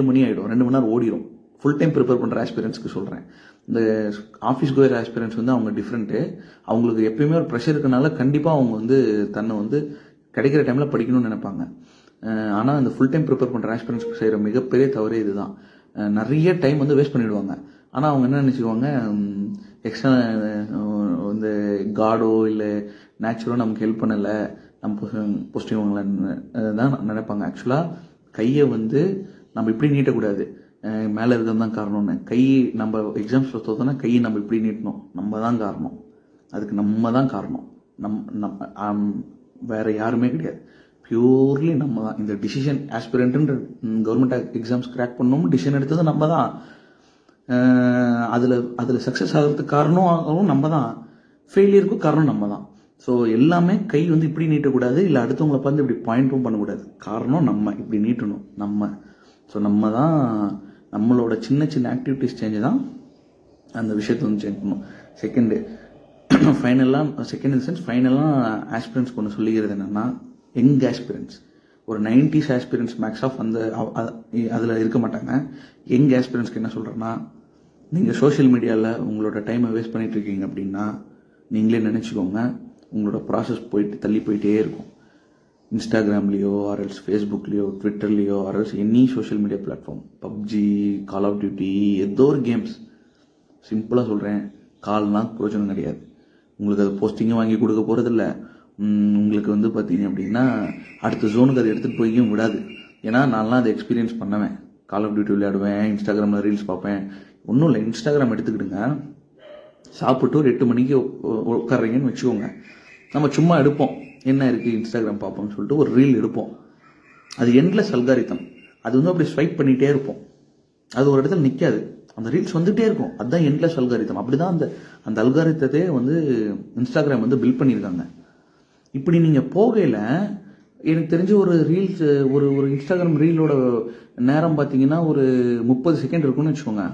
மணி ஆகிடும், 2 மணி நேரம் ஓடிடும். ஃபுல் டைம் ப்ரிப்பேர் பண்ணுற ஆஸ்பிரன்ஸ்க்கு சொல்கிறேன். இந்த ஆஃபீஸ் கோயர் ஆஸ்பிரன்ஸ் அவங்க டிஃப்ரெண்ட்டு. அவங்களுக்கு எப்பயுமே ஒரு ப்ரெஷர் இருக்கனால கண்டிப்பாக அவங்க தன்னை கிடைக்கிற டைமில் படிக்கணும்னு நினைப்பாங்க. ஆனால் இந்த ஃபுல் டைம் ப்ரிப்பேர் பண்ணுற ஆஸ்பிரன்ஸ்க்கு செய்கிற மிகப்பெரிய தவறே இதுதான். நிறைய டைம் வேஸ்ட் பண்ணிவிடுவாங்க. ஆனால் அவங்க என்ன நினச்சிக்குவாங்க, எக்ஸ்ட்ரா காடோ இல்லை நேச்சுரோ நமக்கு ஹெல்ப் பண்ணலை, நம்ம போஸ்டிங் தான் நினைப்பாங்க. ஆக்சுவலாக கையை நம்ம இப்படி நீட்டக்கூடாது, மேலே இருக்கிறது தான் காரணம்னு. கை நம்ம எக்ஸாம்ஸ் தோத்தோன்னா கையை நம்ம இப்படி நீட்டணும், நம்ம தான் காரணம், அதுக்கு நம்ம தான் காரணம், வேறு யாருமே கிடையாது, பியூர்லி நம்ம தான். இந்த டிசிஷன் ஆஸ்பிரண்ட்டுன்ற கவர்மெண்ட் எக்ஸாம்ஸ் கிராக் பண்ணணும் டிசிஷன் எடுத்தது நம்ம தான். அதில் சக்ஸஸ் ஆகிறதுக்கு காரணம் நம்ம தான், ஃபெயிலியருக்கும் காரணம் நம்ம தான். ஸோ எல்லாமே கை இப்படி நீட்டக்கூடாது, இல்லை அடுத்தவங்களை பார்த்து இப்படி பாயிண்ட்டும் பண்ணக்கூடாது. காரணம் நம்ம இப்படி நீட்டணும் நம்ம. ஸோ நம்ம தான் நம்மளோட சின்ன சின்ன ஆக்டிவிட்டிஸ் சேஞ்சு தான் அந்த விஷயத்தை சேஞ்ச் பண்ணணும். செகண்ட் இன் சென்ஸ் ஃபைனலாக ஆஸ்பிரன்ஸ்க்கு ஒன்று சொல்லிக்கிறது என்னென்னா, யங் ஆஸ்பிரன்ஸ் ஒரு 90s ஆஸ்பிரன்ஸ் மேக்ஸ் ஆஃப் அதில் இருக்க மாட்டாங்க. யங் ஆஸ்பிரன்ஸ்க்கு என்ன சொல்கிறேன்னா, நீங்கள் சோஷியல் மீடியாவில் உங்களோட டைமை வேஸ்ட் பண்ணிட்டு இருக்கீங்க அப்படின்னா நீங்களே நினச்சிக்கோங்க, உங்களோட ப்ராசஸ் தள்ளி போயிட்டே இருக்கும். இன்ஸ்டாகிராம்லேயோ ஆர்எல்ஸ் ஃபேஸ்புக்லேயோ ட்விட்டர்லேயோ or else any social media platform, PUBG, call of duty, ஏதோ ஒரு கேம்ஸ், சிம்பிளாக சொல்கிறேன், கால்னால் பிரோஜனம் கிடையாது. உங்களுக்கு அது போஸ்டிங்கும் வாங்கி கொடுக்க போகிறதில்ல. உங்களுக்கு பார்த்தீங்க அப்படின்னா அடுத்த ஜோனுக்கு அதை எடுத்துகிட்டு போய்யும் விடாது. ஏன்னா நான்லாம் அதை எக்ஸ்பீரியன்ஸ் பண்ணுவேன். கால் ஆஃப் டியூட்டி விளையாடுவேன், இன்ஸ்டாகிராமில் ரீல்ஸ் பார்ப்பேன். ஒன்றும் இல்லை, இன்ஸ்டாகிராம் எடுத்துக்கிடுங்க, சாப்பிட்டு ஒரு 8 மணிக்கு உட்கார்றீங்கன்னு வச்சுக்கோங்க, நம்ம சும்மா எடுப்போம், என்ன இருக்குது இன்ஸ்டாகிராம் பார்ப்போம்னு சொல்லிட்டு ஒரு ரீல் எடுப்போம். அது எண்ட்லெஸ் அல்காரிதம். அது அப்படி ஸ்வைப் பண்ணிகிட்டே இருப்போம், அது ஒரு இடத்துல நிற்காது, அந்த ரீல்ஸ் வந்துகிட்டே இருக்கும். அதுதான் எண்ட்லெஸ் அல்காரிதம். அப்படி தான் அந்த அல்காரித்தத்தை இன்ஸ்டாகிராம் பில்ட் பண்ணியிருக்காங்க. இப்படி நீங்கள் போகையில் எனக்கு தெரிஞ்ச ஒரு ரீல்ஸ் ஒரு இன்ஸ்டாகிராம் ரீலோட நேரம் பார்த்தீங்கன்னா ஒரு 30 செகண்ட் இருக்குன்னு வச்சுக்கோங்க.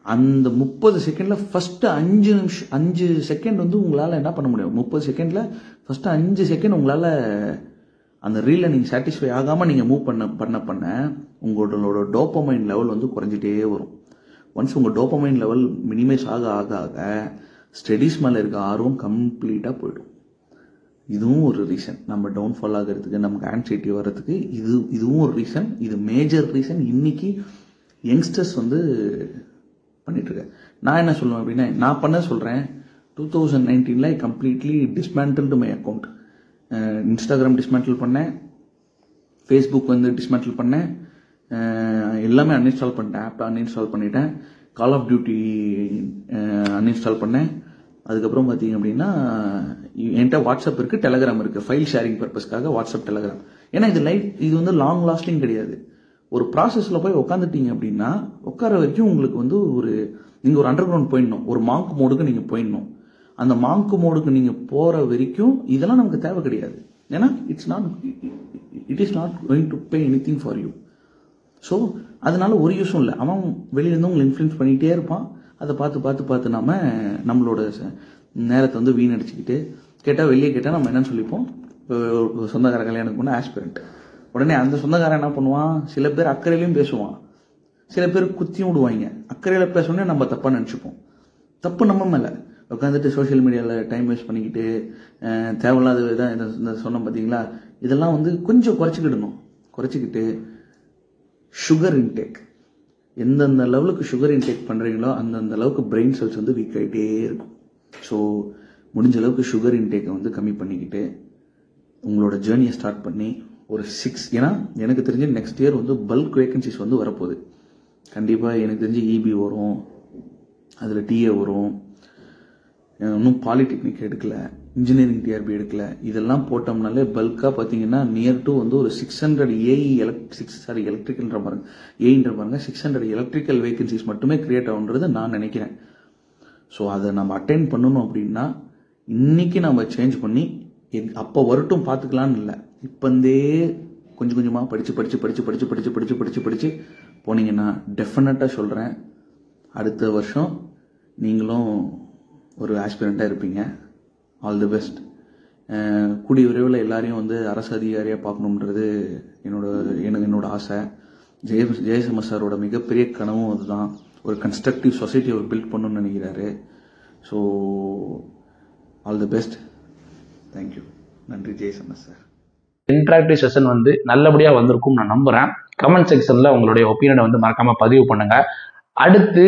அந்த 30 செகண்டில் ஃபஸ்ட்டு 5 செகண்ட் உங்களால் என்ன பண்ண முடியும்? 30 செகண்டில் ஃபஸ்ட்டு 5 செகண்ட் உங்களால் அந்த ரீலில் நீங்கள் சாட்டிஸ்ஃபை ஆகாமல் நீங்கள் மூவ் பண்ண உங்களோட டோப்பமைன் லெவல் குறைஞ்சிட்டே வரும். ஒன்ஸ் உங்கள் டோப்பமைன் லெவல் மினிமைஸ் ஆக ஸ்டடீஸ் மேலே இருக்க ஆர்வம் கம்ப்ளீட்டாக போய்டும். இதுவும் ஒரு ரீசன். நம்ம டவுன்ஃபால் ஆகிறதுக்கு, நமக்கு ஆன்சைட்டி வர்றதுக்கு இதுவும் ஒரு ரீசன். இது மேஜர் ரீசன். இன்னைக்கு யங்ஸ்டர்ஸ் வந்து பண்ணிட்டு இருக்கேன். நான் என்ன சொல்லுவேன் அப்படின்னா, நான் பண்ண சொல்றேன். 2019 I completely dismantled my account. Instagram dismantle பண்ணேன், ஃபேஸ்புக் வந்து டிஸ்மேண்டில் பண்ணேன், எல்லாமே அன்இன்ஸ்டால் பண்ணிட்டேன். ஆப் அன்இன்ஸ்டால் பண்ணிட்டேன். கால் ஆஃப் டியூட்டி அன்இன்ஸ்டால் பண்ணேன். அதுக்கப்புறம் பார்த்தீங்க அப்படின்னா என்கிட்ட வாட்ஸ்அப் இருக்கு, டெலகிராம் இருக்கு, ஃபைல் ஷேரிங் பர்பஸ்க்காக வாட்ஸ்அப், டெலகிராம். ஏன்னா இது வந்து லாங் லாஸ்டிங் கிடையாது. ஒரு ப்ராசஸ்ல போய் உட்காந்துட்டீங்க அப்படின்னா உட்கார வரைக்கும் உங்களுக்கு வந்து நீங்க ஒரு அண்டர் கிரவுண்ட் போயிடணும், ஒரு மாங்க் மோடுக்கு நீங்க போயிடணும். அந்த மாங்க் மோடுக்கு நீங்க போற வரைக்கும் இதெல்லாம் நமக்கு தேவை கிடையாது. ஏன்னா it is not going to pay anything for you. So அதனால ஒரு யூஸும் இல்லை. அவன் வெளியிலேருந்து உங்களை இன்ஃப்ளூயன்ஸ் பண்ணிகிட்டே இருப்பான். அதை பார்த்து நாம நம்மளோட நேரத்தை வந்து வீணடிச்சுக்கிட்டு, வெளியே கேட்டால் நம்ம என்னன்னு சொல்லிப்போம், சொந்தக்கார கல்யாணத்துக்கு முன்னே ஆஸ்பிரண்ட். உடனே அந்த சொந்தக்காரன் என்ன பண்ணுவான், சில பேர் அக்கறையிலையும் பேசுவான், சில பேர் குத்தியும் விடுவாங்க. அக்கறையில் பேசணுன்னே நம்ம தப்பாக நினச்சிப்போம். தப்பு நம்ம மேலே. உட்காந்துட்டு சோஷியல் மீடியாவில் டைம் வேஸ்ட் பண்ணிக்கிட்டு தேவையில்லாத இதான் இந்த சொன்னோம் பார்த்தீங்களா, இதெல்லாம் வந்து கொஞ்சம் குறைச்சிக்கிட்டு சுகர் இன்டேக், எந்தெந்த லெவலுக்கு சுகர் இன்டேக் பண்ணுறீங்களோ அந்தந்த அளவுக்கு பிரெயின் செல்ஸ் வந்து வீக் ஆகிட்டே இருக்கும். ஸோ முடிஞ்ச அளவுக்கு சுகர் இன்டேக்கை வந்து கம்மி பண்ணிக்கிட்டு உங்களோட ஜேர்னியை ஸ்டார்ட் பண்ணி ஒரு 6, ஏன்னா எனக்கு தெரிஞ்சு நெக்ஸ்ட் இயர் வந்து பல்க் வேகன்சிஸ் வந்து வரப்போகுது. கண்டிப்பாக எனக்கு தெரிஞ்சு இபி வரும், அதில் டிஏ வரும், இன்னும் பாலிடெக்னிக் எடுக்கல, இன்ஜினியரிங் டிஆர்பி எடுக்கல. இதெல்லாம் போட்டோம்னாலே பல்காக பார்த்தீங்கன்னா நியர் டு வந்து ஒரு 600 எலக்ட்ரிக்கல்ன்ற பாருங்க 600 எலக்ட்ரிக்கல் வேகன்சிஸ் மட்டுமே கிரியேட் ஆகுன்றது நான் நினைக்கிறேன். ஸோ அதை நம்ம அட்டைன் பண்ணணும் அப்படின்னா இன்னைக்கு நம்ம சேஞ்ச் பண்ணி அப்போ வரட்டும் பார்த்துக்கலான்னு இல்லை, இப்போந்தே கொஞ்சம் கொஞ்சமாக படித்து போனீங்கன்னா டெஃபினட்டாக சொல்கிறேன், அடுத்த வருஷம் நீங்களும் ஒரு ஆஸ்பிரண்ட்டாக இருப்பீங்க. All the best. கூடிய விரைவில் எல்லாரையும் வந்து அரசு அதிகாரியாக பார்க்கணுன்றது என்னோட ஆசை. ஜெயசம சாரோட மிகப்பெரிய கனவும் அதுதான். ஒரு கன்ஸ்ட்ரக்டிவ் சொசைட்டி அவர் பில்ட் பண்ணணும்னு நினைக்கிறாரு. So all the best. Thank you. நன்றி ஜெயசம சார். இன்டராக்டிவ் செஷன் வந்து நல்லபடியாக வந்திருக்கும் நான் நம்புகிறேன். கமெண்ட் செக்ஷனில் உங்களுடைய ஒப்பீனியனை வந்து மறக்காமல் பதிவு பண்ணுங்க. அடுத்து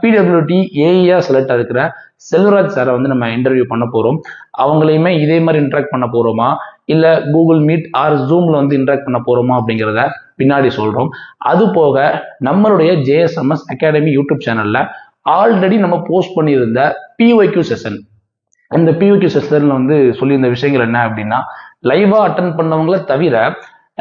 பிடபிள்யூடி ஏஇயா செலக்ட் இருக்கிற செல்வராஜ் சாரை வந்து நம்ம இன்டர்வியூ பண்ண போகிறோம். அவங்களையுமே இதே மாதிரி இன்டராக்ட் பண்ண போகிறோமா இல்லை கூகுள் மீட் ஆர் ஜூமில் வந்து இன்டராக்ட் பண்ண போகிறோமா அப்படிங்கிறத பின்னாடி சொல்கிறோம். அது போக நம்மளுடைய ஜேஎஸ்எம்எஸ் அகாடமி யூடியூப் சேனலில் ஆல்ரெடி நம்ம போஸ்ட் பண்ணியிருந்த பிஒய்க்யூ செஷன், அந்த பிஒய்க்யூ செஷனில் வந்து சொல்லியிருந்த விஷயங்கள் என்ன அப்படின்னா, லைவாக அட்டன் பண்ணவங்கள தவிர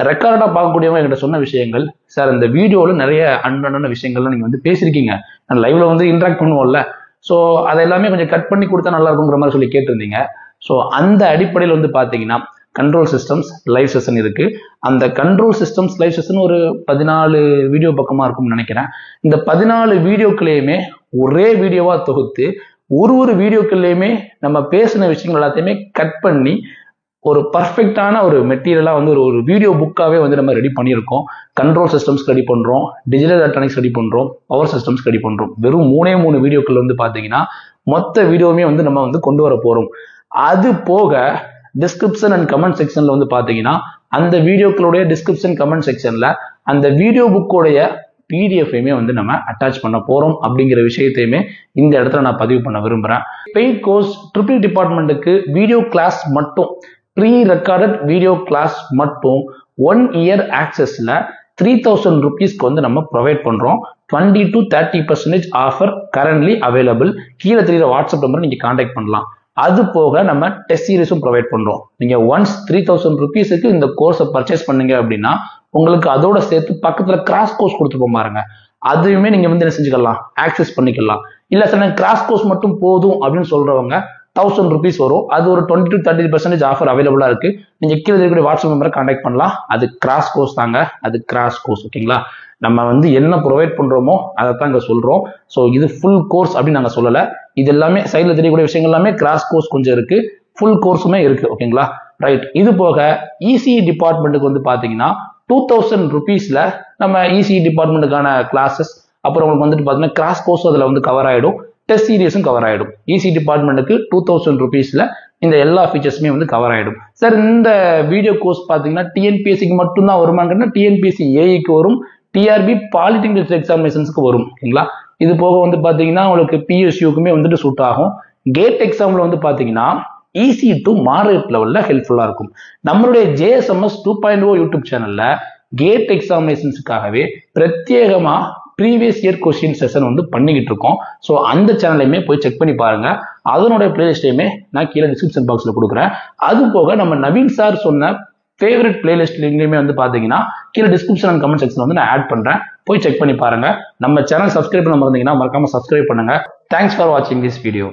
ரெக்கார்டாக பார்க்கக்கூடியவங்க என்கிட்ட சொன்ன விஷயங்கள், சார் இந்த வீடியோவில் நிறைய அன்றான விஷயங்கள்லாம் நீங்கள் வந்து பேசியிருக்கீங்க, நான் லைவ்ல வந்து இன்ட்ராக்ட் பண்ணுவோம்ல, ஸோ அதை எல்லாமே கொஞ்சம் கட் பண்ணி கொடுத்தா நல்லா இருக்குங்கிற மாதிரி சொல்லி கேட்டிருந்தீங்க. ஸோ அந்த அடிப்படையில் வந்து பார்த்தீங்கன்னா கண்ட்ரோல் சிஸ்டம்ஸ் லைவ் செஷன் இருக்கு. அந்த கண்ட்ரோல் சிஸ்டம்ஸ் லைவ் செஷன் ஒரு 14 வீடியோ பக்கமாக இருக்கும்னு நினைக்கிறேன். இந்த 14 வீடியோக்களையுமே ஒரே வீடியோவா தொகுத்து ஒரு வீடியோக்கள்லையுமே நம்ம பேசின விஷயங்கள் எல்லாத்தையுமே கட் பண்ணி ஒரு பர்ஃபெக்டான ஒரு மெட்டீரியலா வந்து ஒரு வீடியோ புக்காவே வந்து நம்ம ரெடி பண்ணியிருக்கோம். கண்ட்ரோல் சிஸ்டம்ஸ் ரெடி பண்றோம், டிஜிட்டல் எலக்ட்ரானிக்ஸ் ரெடி பண்றோம், பவர் சிஸ்டம்ஸ் ரெடி பண்றோம். வெறும் 3 வீடியோக்கள் வந்து பாத்தீங்கன்னா மொத்த வீடியோவுமே வந்து நம்ம வந்து கொண்டு வர போறோம். அது போக டிஸ்கிரிப்ஷன் அண்ட் கமெண்ட் செக்ஷன்ல வந்து பாத்தீங்கன்னா அந்த வீடியோக்களுடைய டிஸ்கிரிப்ஷன் கமெண்ட் செக்ஷன்ல அந்த வீடியோ புக்கோடைய பிடிஎஃப்ஐயுமே வந்து நம்ம அட்டாச் பண்ண போறோம் அப்படிங்கிற விஷயத்தையுமே இந்த இடத்துல நான் பதிவு பண்ண விரும்புறேன். பெய்ட் கோர்ஸ் ட்ரிபிள் டிபார்ட்மெண்ட்டுக்கு வீடியோ கிளாஸ் மட்டும், ப்ரீ ரெக்கார்டட் வீடியோ கிளாஸ் மட்டும் 1 இயர் ஆக்சஸ்ல 3000 rupeesக்கு வந்து நம்ம ப்ரொவைட் பண்றோம். 20 to 30% ஆஃபர் கரண்ட்லி அவைலபிள். கீழே தெரியுற வாட்ஸ்அப் நம்பர் நீங்க கான்டாக்ட் பண்ணலாம். அது போக நம்ம டெஸ்ட் சீரிஸும் ப்ரொவைட் பண்றோம். நீங்க ஒன்ஸ் 3000 rupeesக்கு இந்த கோர்ஸை பர்ச்சேஸ் பண்ணீங்க அப்படின்னா உங்களுக்கு அதோட சேர்த்து பக்கத்துல கிராஸ் கோர்ஸ் கொடுத்துருப்போம் பாருங்க, அதையுமே நீங்க வந்து என்ன செஞ்சுக்கலாம், ஆக்சஸ் பண்ணிக்கலாம். இல்ல சார் கிராஸ் கோர்ஸ் மட்டும் போதும் அப்படின்னு சொல்றவங்க 1000 rupees வரும். அது ஒரு 20 to 30% ஆஃபர் அவைலபிளா இருக்கு. நீங்க கீழே இருக்கக்கூடிய வாட்ஸ்அப் நம்பரை கான்டாக்ட் பண்ணலாம். அது கிராஸ் கோர்ஸ் தாங்க, அது கிராஸ் கோர்ஸ். ஓகேங்களா, நம்ம வந்து என்ன ப்ரொவைட் பண்றோமோ அதை தான் இங்க சொல்றோம். ஸோ இது ஃபுல் கோர்ஸ் அப்படின்னு நாங்க சொல்லல. இது எல்லாமே சைட்ல தெரியக்கூடிய விஷயங்கள் எல்லாமே கிராஸ் கோர்ஸ் கொஞ்சம் இருக்கு, ஃபுல் கோர்ஸுமே இருக்கு. ஓகேங்களா, ரைட். இது போக இசிஇ டிபார்ட்மெண்ட்டுக்கு வந்து பாத்தீங்கன்னா 2000 rupeesல நம்ம இசிஇ டிபார்ட்மெண்ட்டுக்கான கிளாஸஸ், அப்புறம் உங்களுக்கு வந்துட்டு பாத்தீங்கன்னா கிராஸ் கோர்ஸ் அதுல வந்து கவர் ஆயிடும். டெஸ்ட் சீரியஸும் கவர் ஆகிடும். இசி டிபார்ட்மெண்ட்டுக்கு 2000 rupeesல இந்த எல்லா ஃபீச்சர்ஸுமே வந்து கவர் ஆகிடும். சார் இந்த வீடியோ கோர்ஸ் பார்த்தீங்கன்னா டிஎன்பிஎஸ்சிக்கு மட்டும்தான் வருமாங்கன்னா டிஎன்பிஎஸ்சி ஏஇக்கு வரும், டிஆர்பி பாலிடெக்னிக் எக்ஸாமினேஷன்ஸ்க்கு வரும். ஓகேங்களா? இது போக வந்து பார்த்தீங்கன்னா உங்களுக்கு பிஎஸ்யூக்குமே வந்துட்டு சூட் ஆகும். கேட் எக்ஸாமில் வந்து பார்த்தீங்கன்னா ஈஸி டு மாடரேட் லெவலில் ஹெல்ப்ஃபுல்லாக இருக்கும். நம்மளுடைய JSMS 2.0 யூடியூப் சேனலில் கேட் எக்ஸாமினேஷன்ஸுக்காகவே பிரத்யேகமாக ப்ரீவியஸ் இயர் கொஸ்டின் செஷன் வந்து பண்ணிக்கிட்டு இருக்கோம். ஸோ அந்த சேனலையுமே போய் செக் பண்ணி பாருங்க. அதனுடைய பிளேலிஸ்டையுமே நான் கீழே டிஸ்கிரிப்ஷன் பாக்ஸில் கொடுக்குறேன். அது போக நம்ம நவீன் சார் சொன்ன ஃபேவரட் பிளேலிஸ்ட் லிங்க்லையுமே வந்து பார்த்தீங்கன்னா கீழே டிஸ்கிரிப்ஷன் அண்ட் கமெண்ட் செக்ஷன் வந்து நான் ஆட் பண்ணுறேன். போய் செக் பண்ணி பாருங்க. நம்ம சேனல் சப்ஸ்கிரைப் பண்ண மறந்தீங்கன்னா மறக்காம சப்ஸ்கிரைப் பண்ணுங்க. தேங்க்ஸ் ஃபார் வாட்சிங் திஸ் வீடியோ.